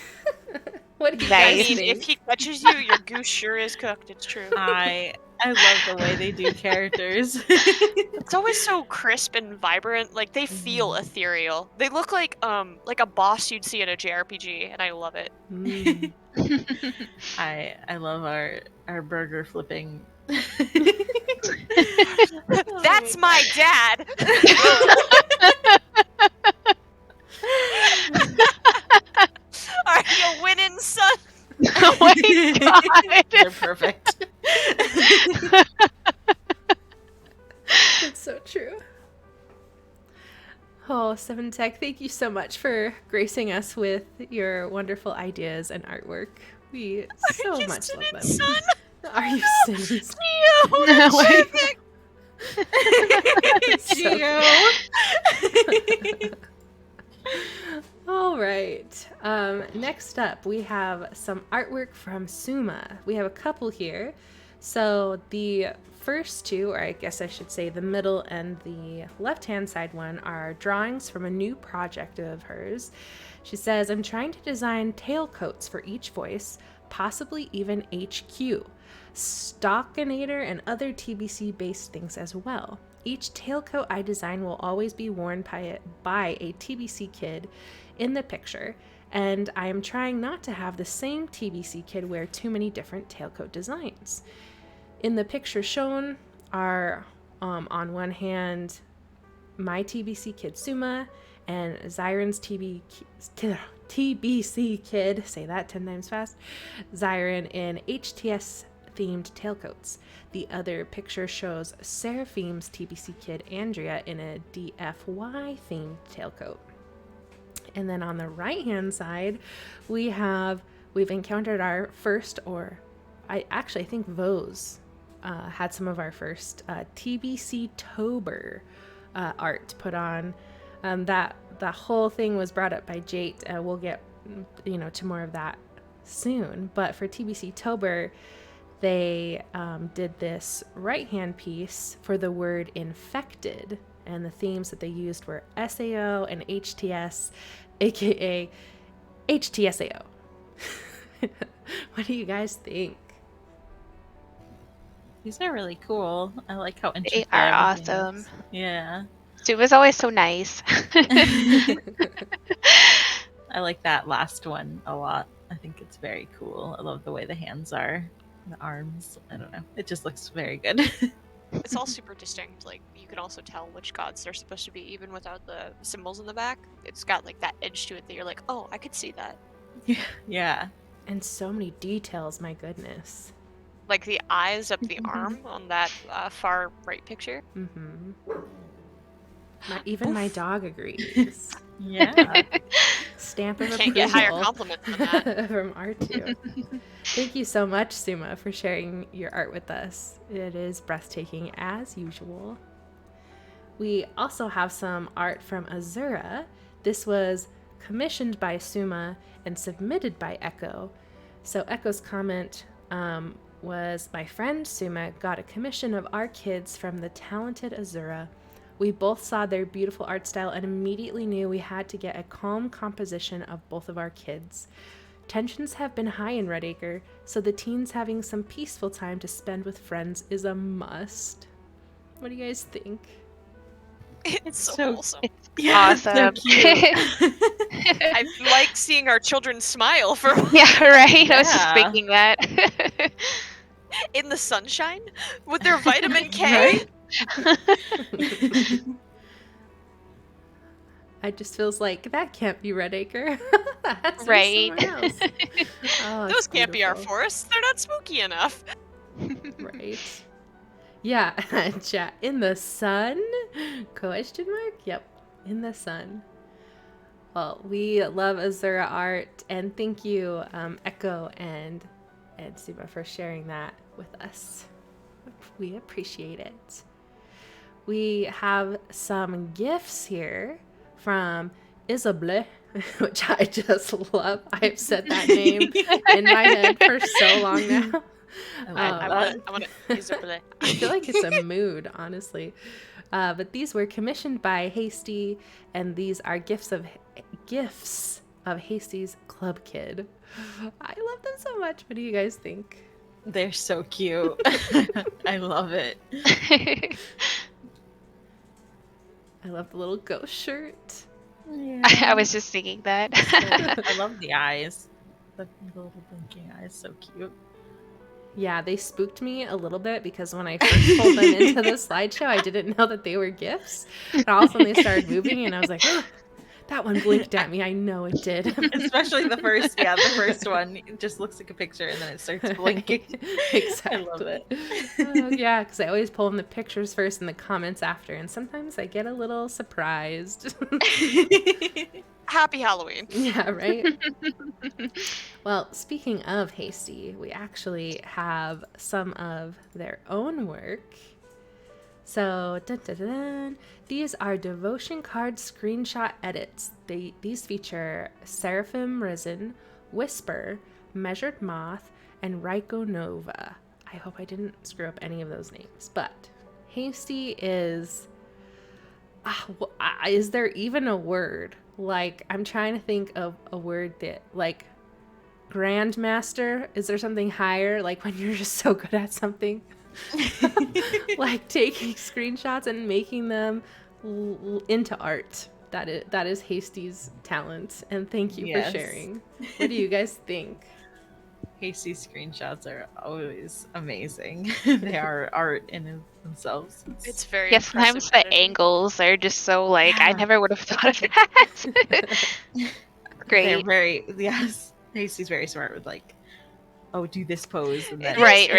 What do you I guys mean, think? if he catches you, your goose sure is cooked. It's true. I I love the way they do characters. It's always so crisp and vibrant. Like they feel ethereal. They look like a boss you'd see in a JRPG, and I love it. Mm. I love our burger flipping. That's my dad. Are you winning, son? Oh my god. They're perfect. That's so true. Oh, Seven Tech, thank you so much for gracing us with your wonderful ideas and artwork. We so you much love them. son? Are you serious? No way. All right. Next up, we have some artwork from Suma. We have a couple here. So the first two, or I guess I should say the middle and the left-hand side one, are drawings from a new project of hers. She says, I'm trying to design tailcoats for each voice, possibly even HQ, Stockinator, and other TBC-based things as well. Each tailcoat I design will always be worn by a TBC kid in the picture, and I am trying not to have the same TBC kid wear too many different tailcoat designs. In the picture shown are, on one hand, my TBC kid Suma and Zyron's TBC kid, say that 10 times fast, Zyron in HTS themed tailcoats. The other picture shows Seraphim's TBC kid Andrea in a DFY themed tailcoat. And then on the right hand side, we've encountered our first, or I think Vose had some of our first TBC Tober art put on. That the whole thing was brought up by Jate. We'll get to more of that soon. But for TBC Tober, they did this right hand piece for the word infected, and the themes that they used were SAO and HTS, aka HTSAO. What do you guys think? These are really cool. I like how intricate They are everything awesome. is. Yeah. Sue was always so nice. I like that last one a lot. I think it's very cool. I love the way the hands are, the arms. I don't know. It just looks very good. It's all super distinct. Like you can also tell which gods they're supposed to be, even without the symbols in the back. It's got like that edge to it that you're like, oh, I could see that. Yeah. And so many details, my goodness. Like the eyes up the arm on that far right picture. Mm-hmm. Even my dog agrees. Yeah. Stamp of Can't approval get higher compliments than that. from R2. Thank you so much, Suma, for sharing your art with us. It is breathtaking as usual. We also have some art from Azura. This was commissioned by Suma and submitted by Echo. So Echo's comment was, my friend Suma got a commission of our kids from the talented Azura. We both saw their beautiful art style and immediately knew we had to get a calm composition of both of our kids. Tensions have been high in Redacre, so the teens having some peaceful time to spend with friends is a must. What do you guys think? It's so wholesome. Yeah, so Awesome. cute. I like seeing our children smile for Yeah, right? I was just Yeah. thinking that. in the sunshine with their vitamin K. Right? I just feels like that can't be Redacre. That has to be Right. somewhere else. Oh, Those it's can't be our beautiful. forests. They're not spooky enough. Right. Yeah, chat. In the sun? Question mark? Yep. In the sun. Well, we love Azura art, and thank you, Echo and Suma, for sharing that with us. We appreciate it. We have some gifts here from Isabelle, which I just love. I've said that name in my head for so long now. I want to use it. I feel like it's a mood, honestly. But these were commissioned by Hasty, and these are gifts of Hasty's Club Kid. I love them so much. What do you guys think? They're so cute. I love it. I love the little ghost shirt. Yeah. I was just thinking that. I love the eyes. The little blinking eyes, so cute. Yeah, they spooked me a little bit because when I first pulled them into the slideshow, I didn't know that they were gifts. And all of a sudden they started moving, and I was like, oh, that one blinked at me. I know it did. Especially the first one. It just looks like a picture and then it starts blinking. Exactly. I love it. Yeah, because I always pull in the pictures first and the comments after, and sometimes I get a little surprised. Happy Halloween. Yeah, right? Well, speaking of Hasty, we actually have some of their own work. So, dun, dun, dun, dun. These are devotion card screenshot edits. These feature Seraphim Risen, Whisper, Measured Moth, and Ryko Nova. I hope I didn't screw up any of those names. But Hasty is... is there even a word? Like, I'm trying to think of a word that, like, Grandmaster? Is there something higher? Like, when you're just so good at something? Like, taking screenshots and making them into art. That is Hasty's talent. And thank you for sharing. What do you guys think? Hasty screenshots are always amazing. They are art in themselves. It's very Yes, sometimes the editing. angles are just so like I Yeah. never would have thought of that. They're Great. very, yes. Hasty's very smart with like, oh, do this pose and then Right.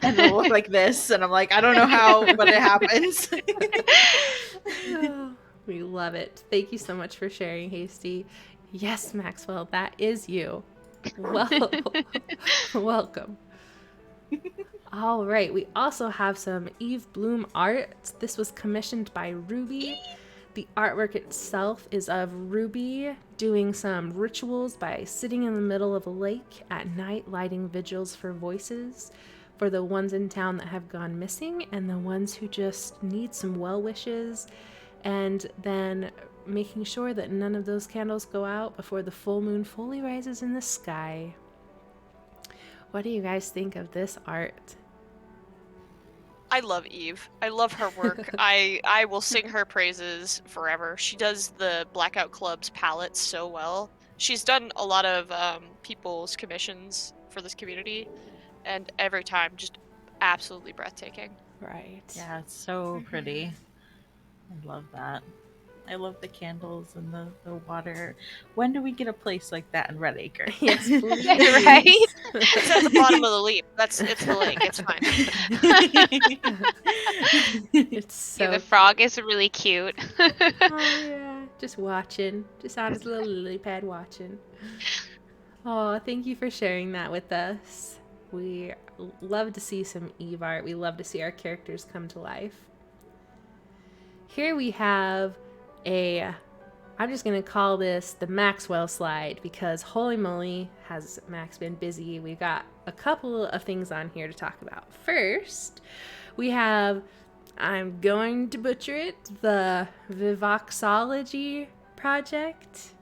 and it'll look like this, and I'm like, I don't know how, but it happens. Oh, we love it. Thank you so much for sharing, Hasty. Yes, Maxwell, that is you. Well, welcome. All right, we also have some Eve Bloom art. This was commissioned by Ruby. The artwork itself is of Ruby doing some rituals by sitting in the middle of a lake at night, lighting vigils for voices for the ones in town that have gone missing and the ones who just need some well wishes, and then making sure that none of those candles go out before the full moon fully rises in the sky. What do you guys think of this art? I love Eve. I love her work. I will sing her praises forever. She does the Blackout Club's palettes so well. She's done a lot of people's commissions for this community, and every time just absolutely breathtaking. Right. Yeah, it's so pretty. I love that. I love the candles and the water. When do we get a place like that in Redacre? Yes, please. Right? It's at the bottom of the leap. It's the lake. It's fine. It's so Yeah, the frog is really cute. Oh yeah, just watching, just on his little lily pad watching. Oh, thank you for sharing that with us. We love to see some Eve art. We love to see our characters come to life. Here we have I'm just going to call this the Maxwell slide because holy moly, has Max been busy. We've got a couple of things on here to talk about. First, we have, I'm going to butcher it, the Vivoxology Project.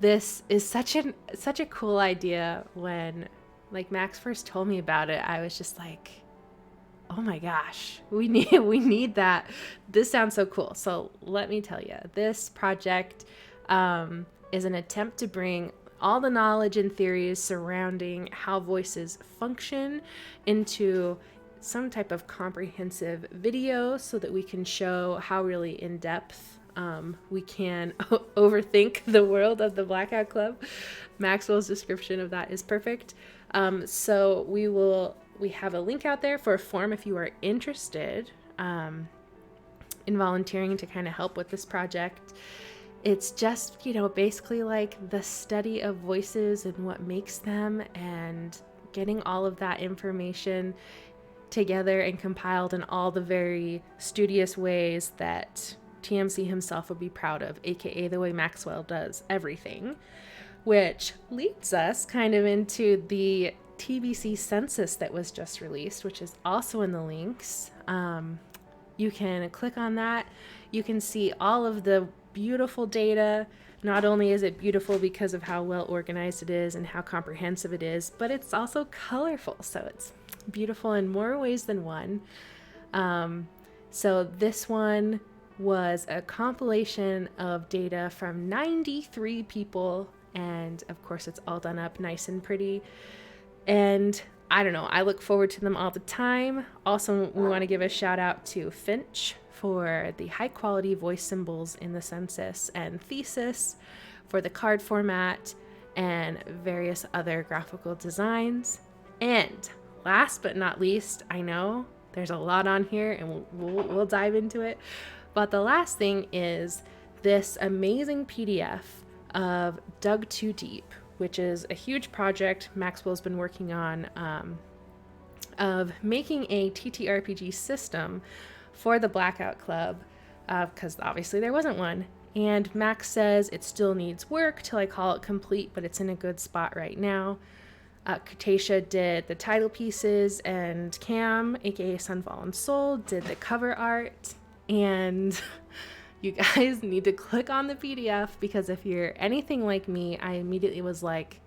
This is such a cool idea. When like Max first told me about it, I was just like, oh my gosh, we need that. This sounds so cool. So let me tell you, this project is an attempt to bring all the knowledge and theories surrounding how voices function into some type of comprehensive video so that we can show how really in depth we can overthink the world of the Blackout Club. Maxwell's description of that is perfect. So we have a link out there for a form if you are interested in volunteering to kind of help with this project. It's just, basically like the study of voices and what makes them, and getting all of that information together and compiled in all the very studious ways that TMC himself would be proud of, aka the way Maxwell does everything, which leads us kind of into the Tvc Census that was just released, which is also in the links. You can click on that. You can see all of the beautiful data Not only is it beautiful because of how well organized it is and how comprehensive it is, but it's also colorful. So it's beautiful in more ways than one. So this one was a compilation of data from 93 people. And of course, it's all done up nice and pretty. And I don't know, I look forward to them all the time. Also, we want to give a shout out to Finch for the high quality voice symbols in the census, and Thesis for the card format and various other graphical designs. And last but not least, I know there's a lot on here and we'll dive into it, but the last thing is this amazing PDF of Dug Too Deep, which is a huge project Maxwell's been working on, of making a TTRPG system for the Blackout Club, because obviously there wasn't one. And Max says it still needs work till I call it complete, but it's in a good spot right now. Cretacia did the title pieces, and Cam, aka Sunfallen Soul, did the cover art. And you guys need to click on the PDF, because if you're anything like me, I immediately was like,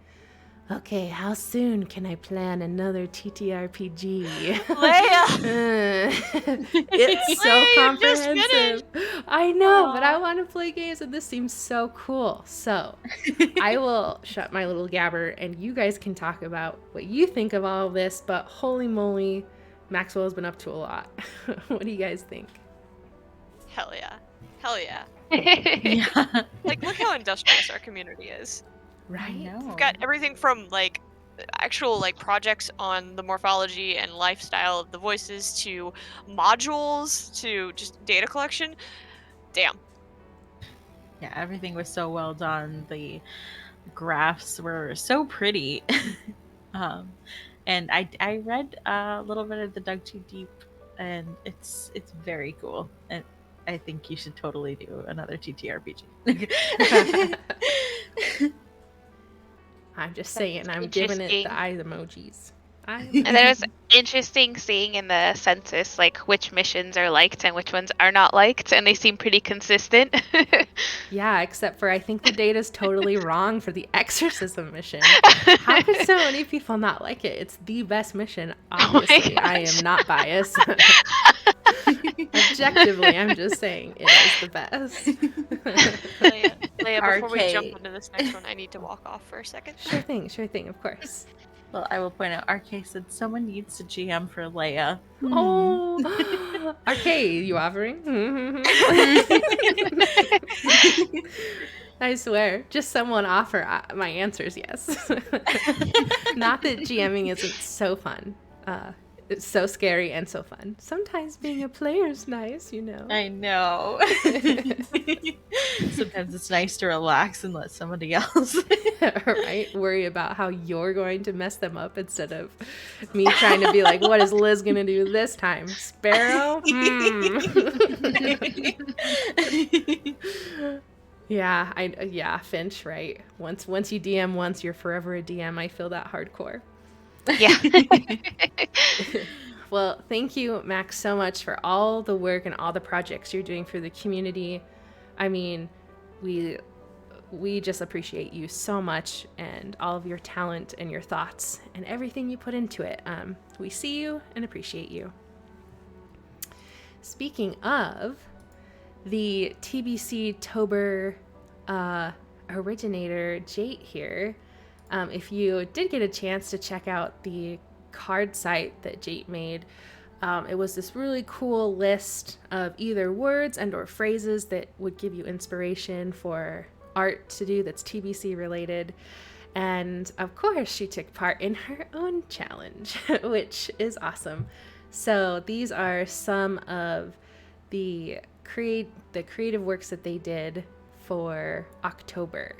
okay, how soon can I plan another TTRPG? It's so Leia, you just comprehensive. I know, but I want to play games, and this seems so cool. So I will shut my little gabber, and you guys can talk about what you think of all of this. But holy moly, Maxwell has been up to a lot. What do you guys think? Hell yeah. Hell yeah. Yeah. Like, look how industrious our community is. Right? know. We've got everything from, like, actual, like, projects on the morphology and lifestyle of the voices to modules to just data collection. Damn. Yeah, everything was so well done. The graphs were so pretty. And I read a little bit of the Dug Too Deep, and it's very cool. And I think you should totally do another TTRPG. I'm just saying, I'm giving it the eye emojis. And then it was interesting seeing in the census like which missions are liked and which ones are not liked, and they seem pretty consistent. Yeah, except for I think the data's totally wrong for the exorcism mission. How could so many people not like it? It's the best mission, obviously. I am not biased. Objectively, I'm just saying it is the best. Leia, before we jump RK. into this next one, I need to walk off for a second. Sure thing, of course. Well, I will point out, RK said someone needs to GM for Leia. Oh, okay, you offering? I swear, just someone offer. My answer is yes. Not that GMing isn't so fun. It's so scary and so fun. Sometimes being a player's nice, you know. I know. Sometimes it's nice to relax and let somebody else. Right? Worry about how you're going to mess them up instead of me trying to be like, what is Liz going to do this time? Sparrow? Yeah, Finch, right? Once you DM once, you're forever a DM. I feel that hardcore. Yeah. Well, thank you, Max, so much for all the work and all the projects you're doing for the community. I mean, we just appreciate you so much, and all of your talent and your thoughts and everything you put into it. We see you and appreciate you. Speaking of, the TBC Tober originator, Jate here, if you did get a chance to check out the card site that Jate made, it was this really cool list of either words and or phrases that would give you inspiration for art to do that's TBC related. And of course, she took part in her own challenge, which is awesome. So these are some of the creative works that they did for October.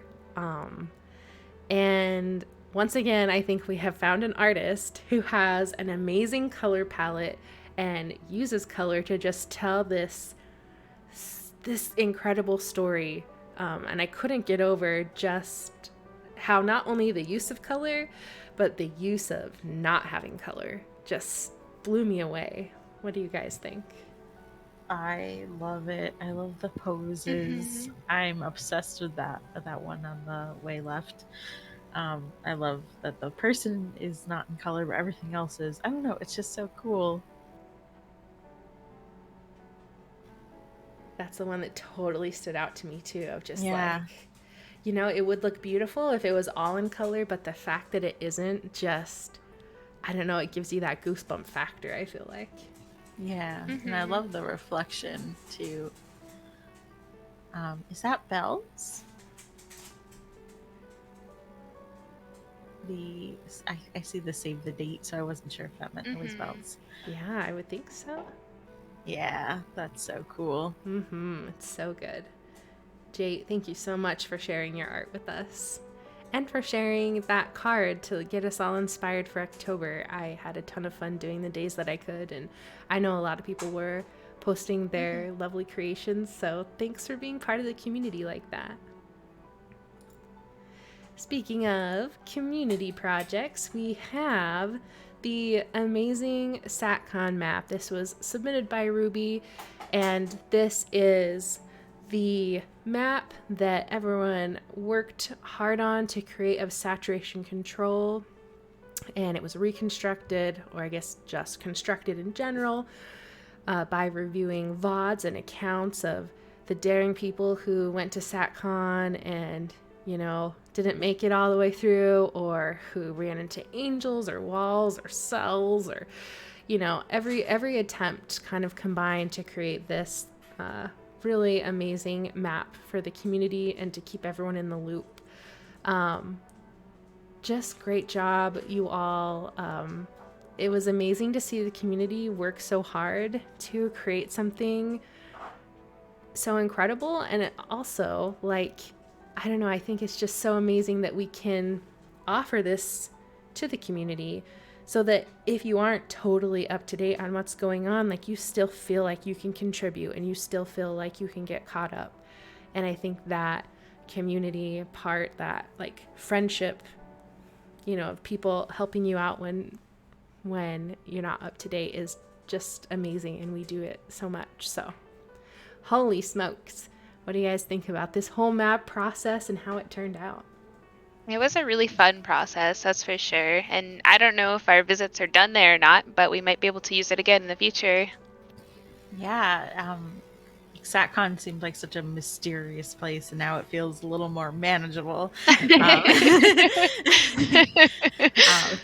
And once again, I think we have found an artist who has an amazing color palette and uses color to just tell this incredible story. And I couldn't get over just how not only the use of color, but the use of not having color just blew me away. What do you guys think? I love it. I love the poses. I'm obsessed with that one on the way left. I love that the person is not in color, but everything else is. I don't know. It's just so cool. That's the one that totally stood out to me too, of just Yeah. like, it would look beautiful if it was all in color, but the fact that it isn't, just, I don't know, it gives you that goosebump factor, I feel like. Yeah. And I love the reflection too. Is that bells? I see the save the date, so I wasn't sure if that meant it was bells. Yeah, I would think so. Yeah, that's so cool. It's so good. Jay, thank you so much for sharing your art with us and for sharing that card to get us all inspired for October. I had a ton of fun doing the days that I could, and I know a lot of people were posting their lovely creations, so thanks for being part of the community like that. Speaking of community projects, we have the amazing Satcon Map. This was submitted by Ruby, and this is the map that everyone worked hard on to create of saturation control, and it was reconstructed, or I guess just constructed in general, by reviewing VODs and accounts of the daring people who went to Satcon and, didn't make it all the way through, or who ran into angels or walls or cells, or, every attempt kind of combined to create this really amazing map for the community and to keep everyone in the loop. Just great job, you all. It was amazing to see the community work so hard to create something so incredible. And it also, I don't know, I think it's just so amazing that we can offer this to the community so that if you aren't totally up to date on what's going on, you still feel like you can contribute and you still feel like you can get caught up. And I think that community part, that friendship, of people helping you out when you're not up to date, is just amazing, and we do it so much. So holy smokes, what do you guys think about this whole map process and how it turned out? It was a really fun process, that's for sure. And I don't know if our visits are done there or not, but we might be able to use it again in the future. Yeah, Satcon seemed like such a mysterious place, and now it feels a little more manageable.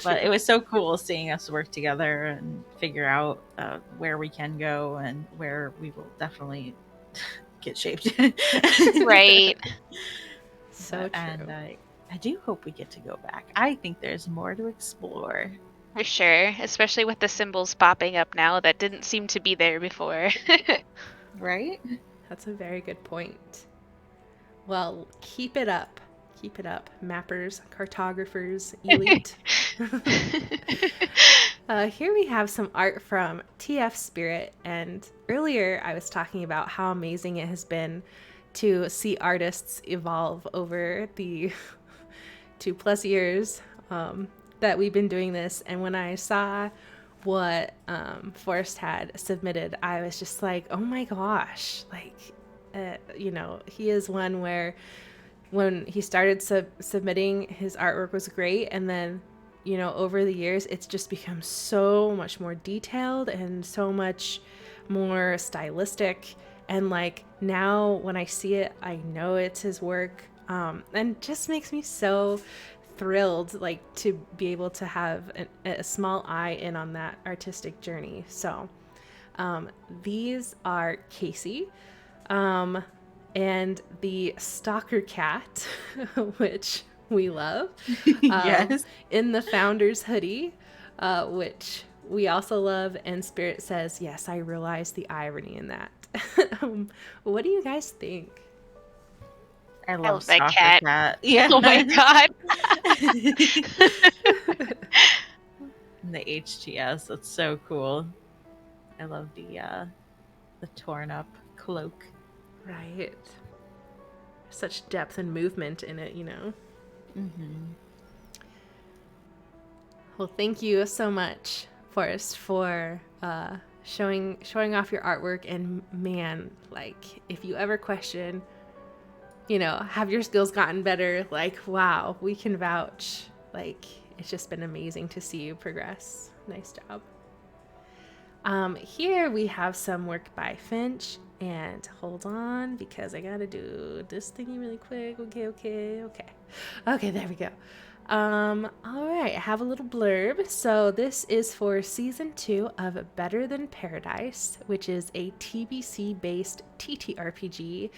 But it was so cool seeing us work together and figure out where we can go and where we will definitely get shaped. Right. So true. And I do hope we get to go back. I think there's more to explore. For sure, especially with the symbols popping up now that didn't seem to be there before. Right? That's a very good point. Well, keep it up. Keep it up, mappers, cartographers, elite. Here we have some art from TF Spirit, and earlier I was talking about how amazing it has been to see artists evolve over the 2+ years that we've been doing this. And when I saw what Forrest had submitted, I was just like, oh my gosh, he is one where when he started submitting, his artwork was great, and then over the years it's just become so much more detailed and so much more stylistic, and now when I see it, I know it's his work, and just makes me so thrilled to be able to have a small eye in on that artistic journey. So these are Casey and the Stalker Cat, which we love. Yes. In the Founder's hoodie, which we also love. And Spirit says, yes, I realize the irony in that. What do you guys think? I love that Stalker cat. Yeah. Oh my god. And the HTS, that's so cool. I love the torn up cloak. Right. Such depth and movement in it, Well, thank you so much, Forrest, for showing off your artwork. And man, like, if you ever question, have your skills gotten better? Like, wow, we can vouch. Like, it's just been amazing to see you progress. Nice job. Here we have some work by Finch, and hold on because I gotta do this thingy really quick. Okay, there we go. All right, I have a little blurb. So this is for season 2 of Better Than Paradise, which is a TBC based TTRPG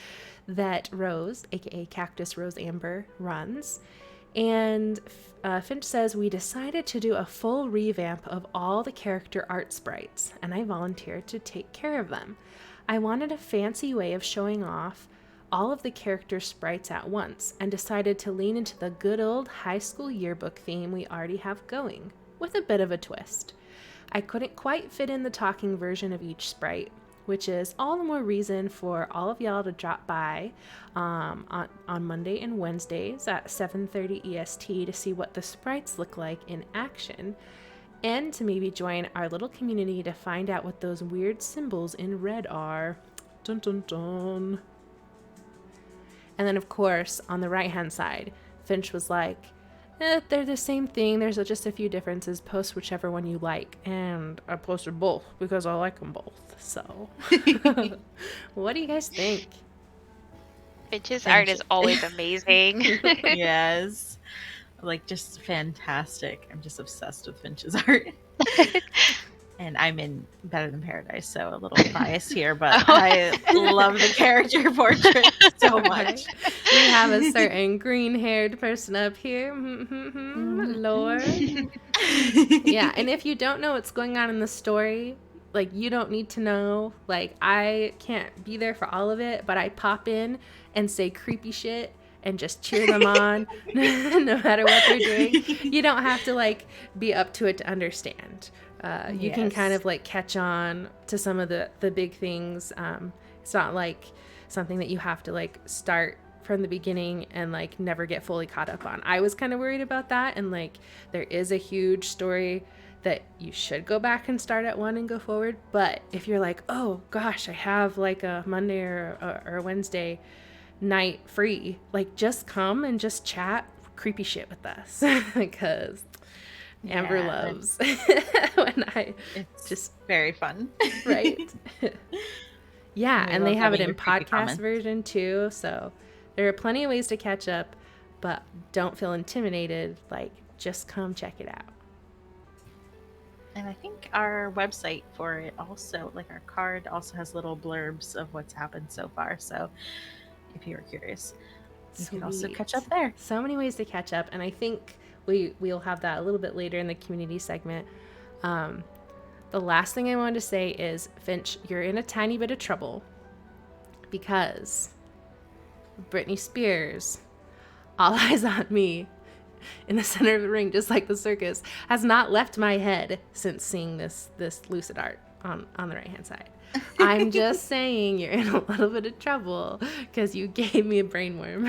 that Rose, aka Cactus Rose Amber, runs. And Finch says, we decided to do a full revamp of all the character art sprites, and I volunteered to take care of them. I wanted a fancy way of showing off all of the character sprites at once, and decided to lean into the good old high school yearbook theme we already have going, with a bit of a twist. I couldn't quite fit in the talking version of each sprite, which is all the more reason for all of y'all to drop by on Monday and Wednesdays at 7:30 EST to see what the sprites look like in action, and to maybe join our little community to find out what those weird symbols in red are. Dun dun dun. And then, of course, on the right-hand side, Finch was like, they're the same thing. There's just a few differences. Post whichever one you like. And I posted both because I like them both. So, what do you guys think? Finch's art is always amazing. Yes. Like, just fantastic. I'm just obsessed with Finch's art. And I'm in Better Than Paradise, so a little biased here, but I love the character portrait so much. We have a certain green-haired person up here. Lord. Yeah, and if you don't know what's going on in the story, like, you don't need to know. Like, I can't be there for all of it, but I pop in and say creepy shit and just cheer them on no matter what they're doing. You don't have to, like, be up to it to understand. You can kind of, like, catch on to some of the big things. It's not like something that you have to, like, start from the beginning and, like, never get fully caught up on. I was kind of worried about that, and, like, there is a huge story that you should go back and start at 1 and go forward. But if you're like, oh gosh, I have, like, a Monday or a Wednesday night free, like, just come and just chat creepy shit with us because Amber loves when it's just very fun. Right. Yeah, and they have it in your creepy podcast comments. version too, so there are plenty of ways to catch up, but don't feel intimidated. Like, just come check it out. And I think our website for it also, like our card, also has little blurbs of what's happened so far. So if you were curious, you can also Sweet. catch up there. So many ways to catch up, and I think we'll have that a little bit later in the community segment. The last thing I wanted to say is, Finch, you're in a tiny bit of trouble because Britney Spears, All Eyes on Me, in the center of the ring, just like the circus, has not left my head since seeing this lucid art on the right hand side. I'm just saying you're in a little bit of trouble because you gave me a brain worm.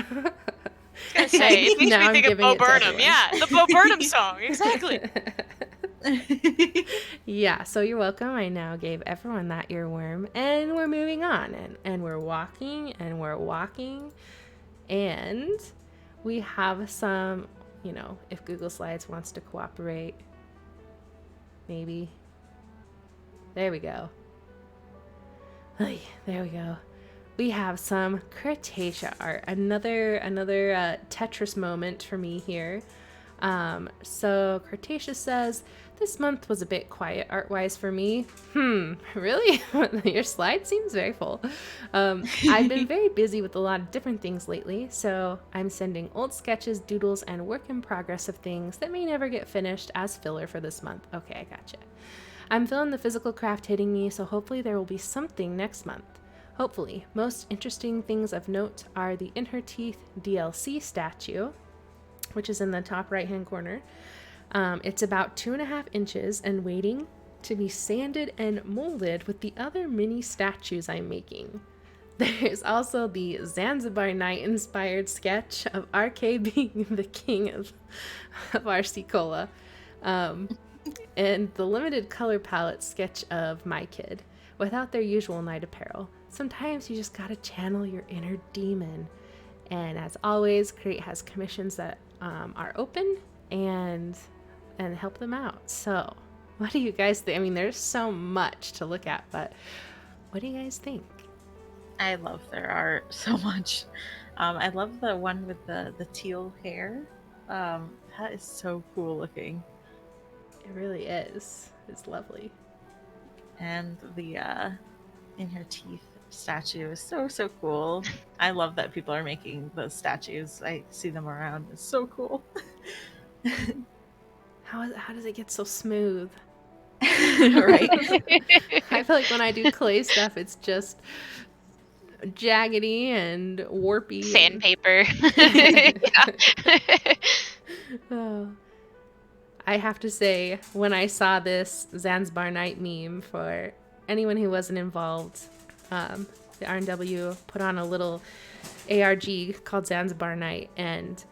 I was gonna say, it makes Now me I'm think of giving Bo it to Burnham. everyone. Yeah, the Bo Burnham song. Exactly. Yeah, so you're welcome. I now gave everyone that earworm, and we're moving on, and we're walking, and we have some, if Google Slides wants to cooperate, maybe. There we go. Ay, there we go. We have some Cretaceous art. Another Tetris moment for me here. So Cretaceous says, this month was a bit quiet art-wise for me. Really? Your slide seems very full. I've been very busy with a lot of different things lately, so I'm sending old sketches, doodles, and work in progress of things that may never get finished as filler for this month. Okay, I gotcha. I'm feeling the physical craft hitting me, so hopefully there will be something next month. Hopefully. Most interesting things of note are the In Her Teeth DLC statue, which is in the top right-hand corner. It's about 2.5 inches and waiting to be sanded and molded with the other mini statues I'm making. There's also the Zanzibar Night-inspired sketch of RK being the king of RC Cola. and the limited color palette sketch of my kid without their usual night apparel. Sometimes you just gotta channel your inner demon. And as always, Create has commissions that are open and help them out. So, what do you guys think? I mean, there's so much to look at, but what do you guys think? I love their art so much. I love the one with the teal hair. That is so cool looking. It really is. It's lovely. And the in her teeth statue is so cool. I love that people are making those statues. I see them around. It's so cool. How does it get so smooth? Right? I feel like when I do clay stuff, it's just jaggedy and warpy. Sandpaper. Oh. I have to say, when I saw this Zanzibar Night meme, for anyone who wasn't involved, the RNW put on a little ARG called Zanzibar Night, and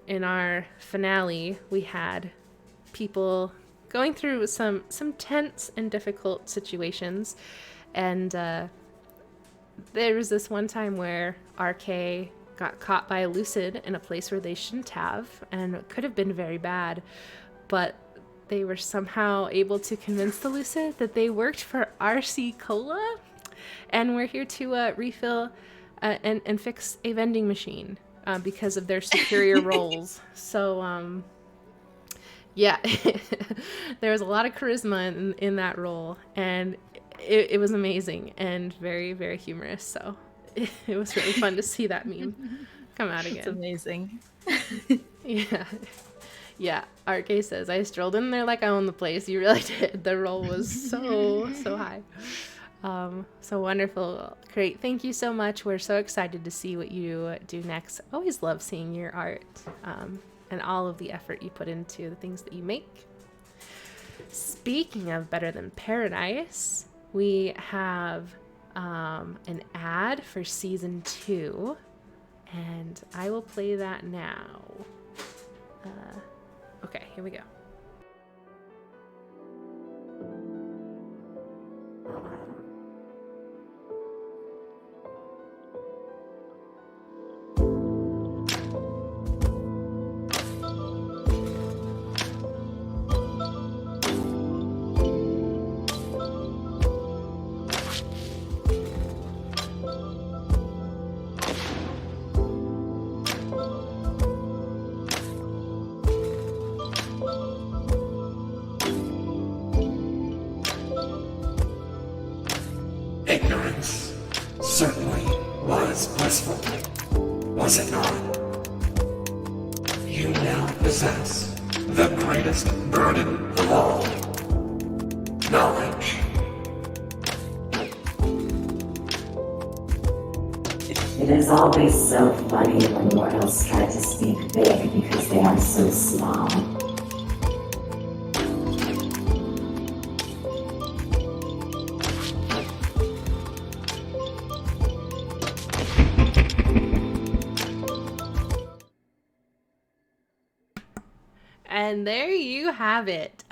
in our finale, we had people going through some tense and difficult situations, and there was this one time where RK got caught by a lucid in a place where they shouldn't have, and it could have been very bad, but they were somehow able to convince the lucid that they worked for RC Cola, and we're here to refill and fix a vending machine because of their superior roles. So, yeah, there was a lot of charisma in that role, and it was amazing and very, very humorous. So it was really fun to see that meme come out again. It's amazing. Yeah. Yeah. RK says, I strolled in there like I owned the place. You really did. The role was so high. So wonderful. Great. Thank you so much. We're so excited to see what you do next. Always love seeing your art and all of the effort you put into the things that you make. Speaking of Better Than Paradise, we have an ad for season 2, and I will play that now. Okay, here we go. Ignorance certainly was blissful, was it not? You now possess the greatest burden of all, knowledge. It is always so funny when mortals try to speak big because they are so small. And there you have it.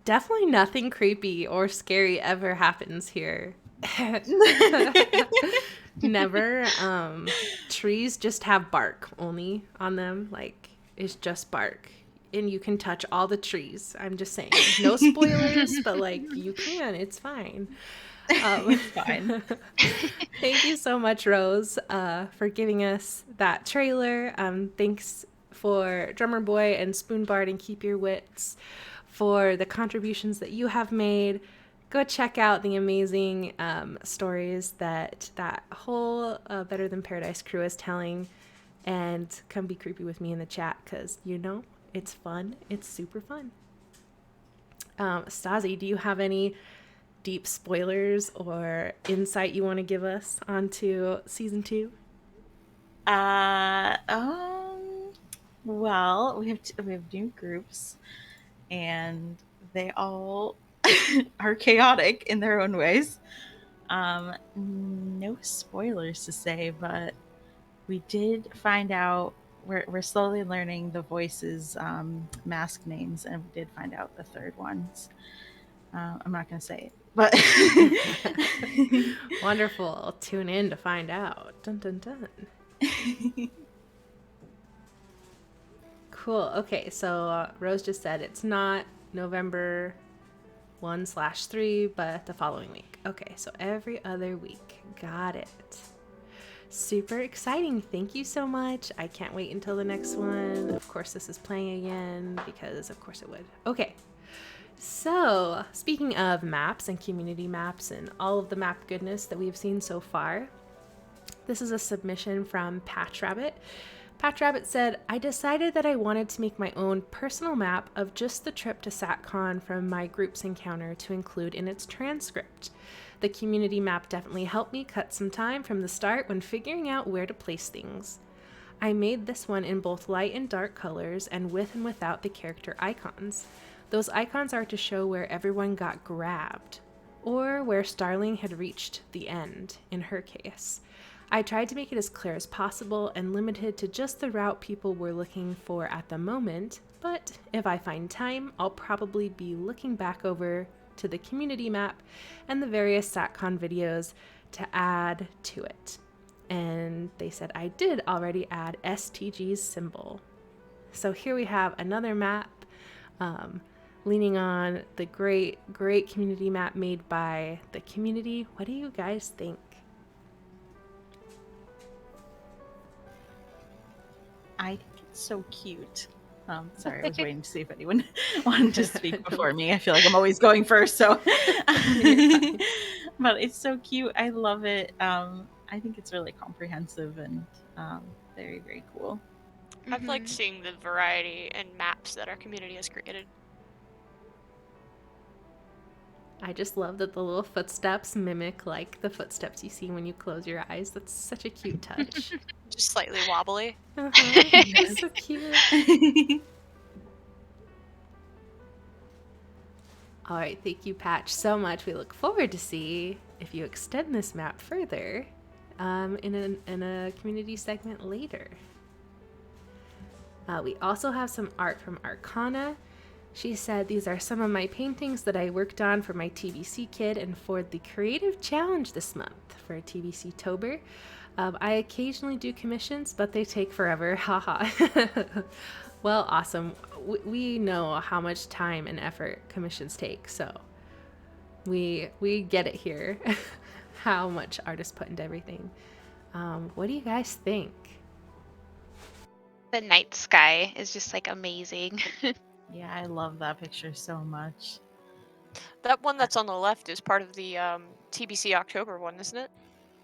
Definitely nothing creepy or scary ever happens here. Never. Trees just have bark only on them. Like, it's just bark. And you can touch all the trees. I'm just saying. No spoilers, but like, you can. It's fine. It's fine. Thank you so much, Rose, for giving us that trailer. Thanks for Drummer Boy and Spoonbard and Keep Your Wits for the contributions that you have made. Go check out the amazing stories that whole Better Than Paradise crew is telling, and come be creepy with me in the chat, because it's fun. It's super fun. Stasi, do you have any deep spoilers or insight you want to give us onto season 2? Well, we have new groups, and they all are chaotic in their own ways. No spoilers to say, but we did find out we're slowly learning the voices' mask names, and we did find out the third ones. I'm not going to say it, but Wonderful. Tune in to find out. Dun dun dun. Cool. Okay, so Rose just said it's not November 1/3, but the following week. Okay, so every other week. Got it. Super exciting. Thank you so much. I can't wait until the next one. Of course, this is playing again because of course it would. Okay. So, speaking of maps and community maps and all of the map goodness that we've seen so far, this is a submission from Patch Rabbit. Patch Rabbit said, I decided that I wanted to make my own personal map of just the trip to Satcon from my group's encounter to include in its transcript. The community map definitely helped me cut some time from the start when figuring out where to place things. I made this one in both light and dark colors and with and without the character icons. Those icons are to show where everyone got grabbed, or where Starling had reached the end, in her case. I tried to make it as clear as possible and limited to just the route people were looking for at the moment, but if I find time, I'll probably be looking back over to the community map and the various Satcon videos to add to it. And they said I did already add STG's symbol. So here we have another map, leaning on the great community map made by the community. What do you guys think? I think it's so cute. Sorry, I was waiting to see if anyone wanted to speak before me. I feel like I'm always going first, so. But it's so cute. I love it. I think it's really comprehensive and very, very cool. I've liked seeing the variety and maps that our community has created. I just love that the little footsteps mimic like the footsteps you see when you close your eyes. That's such a cute touch. Just slightly wobbly. It's so cute. All right, thank you, Patch, so much. We look forward to see if you extend this map further in a community segment later. We also have some art from Arcana. She said, these are some of my paintings that I worked on for my TBC kid and for the creative challenge this month for TBC Tober. I occasionally do commissions, but they take forever. Haha. Well, awesome. We know how much time and effort commissions take, so we get it here. How much artists put into everything. What do you guys think? The night sky is just like amazing. Yeah, I love that picture so much. That one that's on the left is part of the TBC October one, isn't it?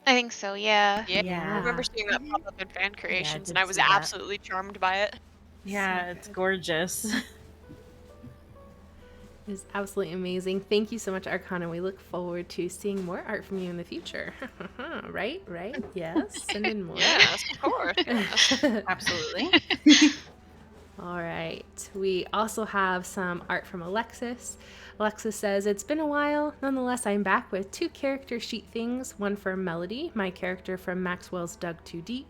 I think so, yeah. I remember seeing that pop up in fan creations, and I was see that. absolutely charmed by it. Yeah, it's gorgeous. It's absolutely amazing. Thank you so much, Arcana. We look forward to seeing more art from you in the future. Right? Yes, send in more. Yes, of course. Absolutely. All right. We also have some art from Alexis. Alexis says, it's been a while. Nonetheless, I'm back with 2 character sheet things. One for Melody, my character from Maxwell's Dug Too Deep,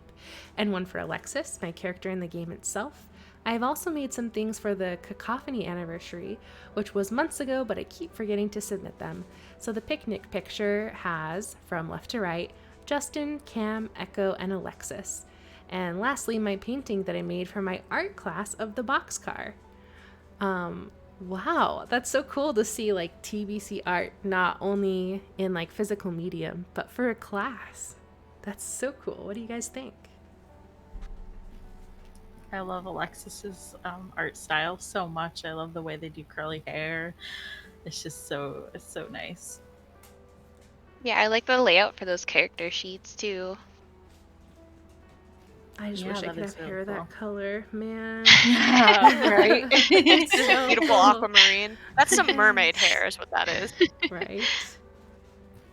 and one for Alexis, my character in the game itself. I've also made some things for the Cacophony anniversary, which was months ago, but I keep forgetting to submit them. So the picnic picture has, from left to right, Justin, Cam, Echo, and Alexis. And lastly, my painting that I made for my art class of the boxcar. Wow, that's so cool to see like TBC art not only in like physical medium, but for a class. That's so cool. What do you guys think? I love Alexis's art style so much. I love the way they do curly hair. It's just it's so nice. Yeah, I like the layout for those character sheets too. I just wish I could have hair that color, man. Yeah, right? It's so beautiful aquamarine. That's some mermaid hair is what that is. Right.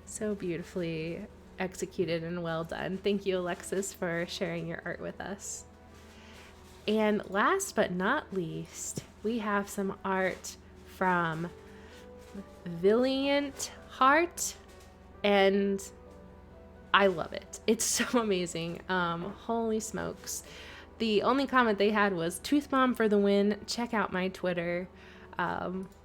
So beautifully executed and well done. Thank you, Alexis, for sharing your art with us. And last but not least, we have some art from Valiant Heart, and I love it. It's so amazing. Holy smokes. the only comment they had was Tooth Bomb for the win. Check out my Twitter.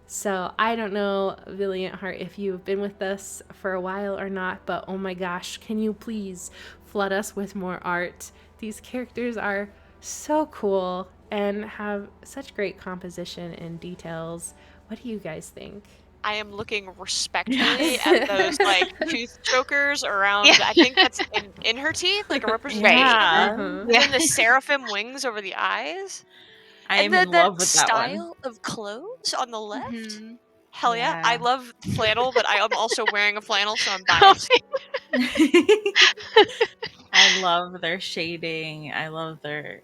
So I don't know, Valiant Heart, if you've been with us for a while or not, but oh my gosh, can you please flood us with more art? These characters are so cool and have such great composition and details. What do you guys think? I am looking respectfully at those like tooth chokers around. I think that's in her teeth, like a representation Yeah. of her. Uh-huh. And then the seraphim wings over the eyes. I And am in love with that one. style of clothes on the left. Mhm. Hell yeah. I Yeah. love flannel, but I am also wearing a flannel, so I'm Oh biased. I love their shading. I love their.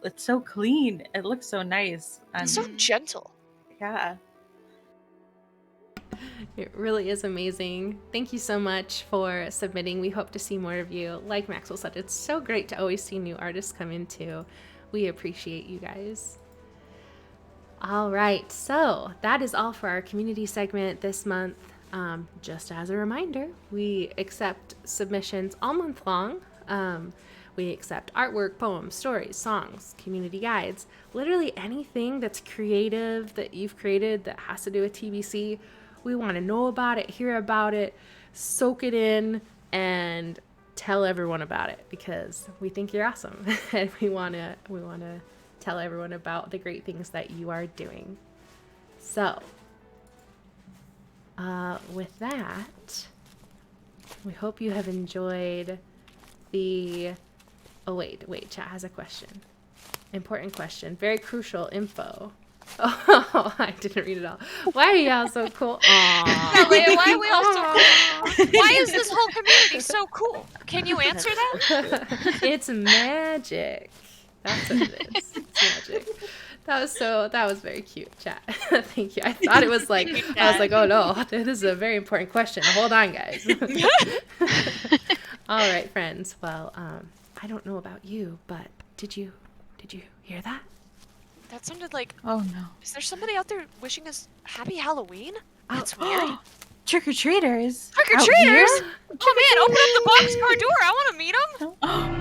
It's so clean. It looks so nice. And So gentle. yeah. It really is amazing. Thank you so much for submitting. We hope to see more of you. Like Maxwell said, it's so great to always see new artists come in too. We appreciate you guys. All right, so that is all for our community segment this month. Just as a reminder, we accept submissions all month long. We accept artwork, poems, stories, songs, community guides, literally anything that's creative that you've created that has to do with TBC. We want to know about it, hear about it, soak it in, and tell everyone about it because we think you're awesome and we want to tell everyone about the great things that you are doing. So, with that, we hope you have enjoyed the... Oh, wait, chat has a question. Important question. Very crucial info. Oh, I didn't read it all. Why are y'all so cool? Aww. Yeah, Leia, why are we all so cool? Why is this whole community so cool? Can you answer that? It's magic. That's what it is. It's magic. That was very cute, chat. Thank you. I thought it was like, I was like, oh no, this is a very important question. Hold on, guys. All right, friends. Well, I don't know about you, but did you hear that? That sounded like... Oh no. Is there somebody out there wishing us happy Halloween? That's weird. Trick-or-treaters. Trick-or-treaters? Oh man, open up the boxcar door. I want to meet them.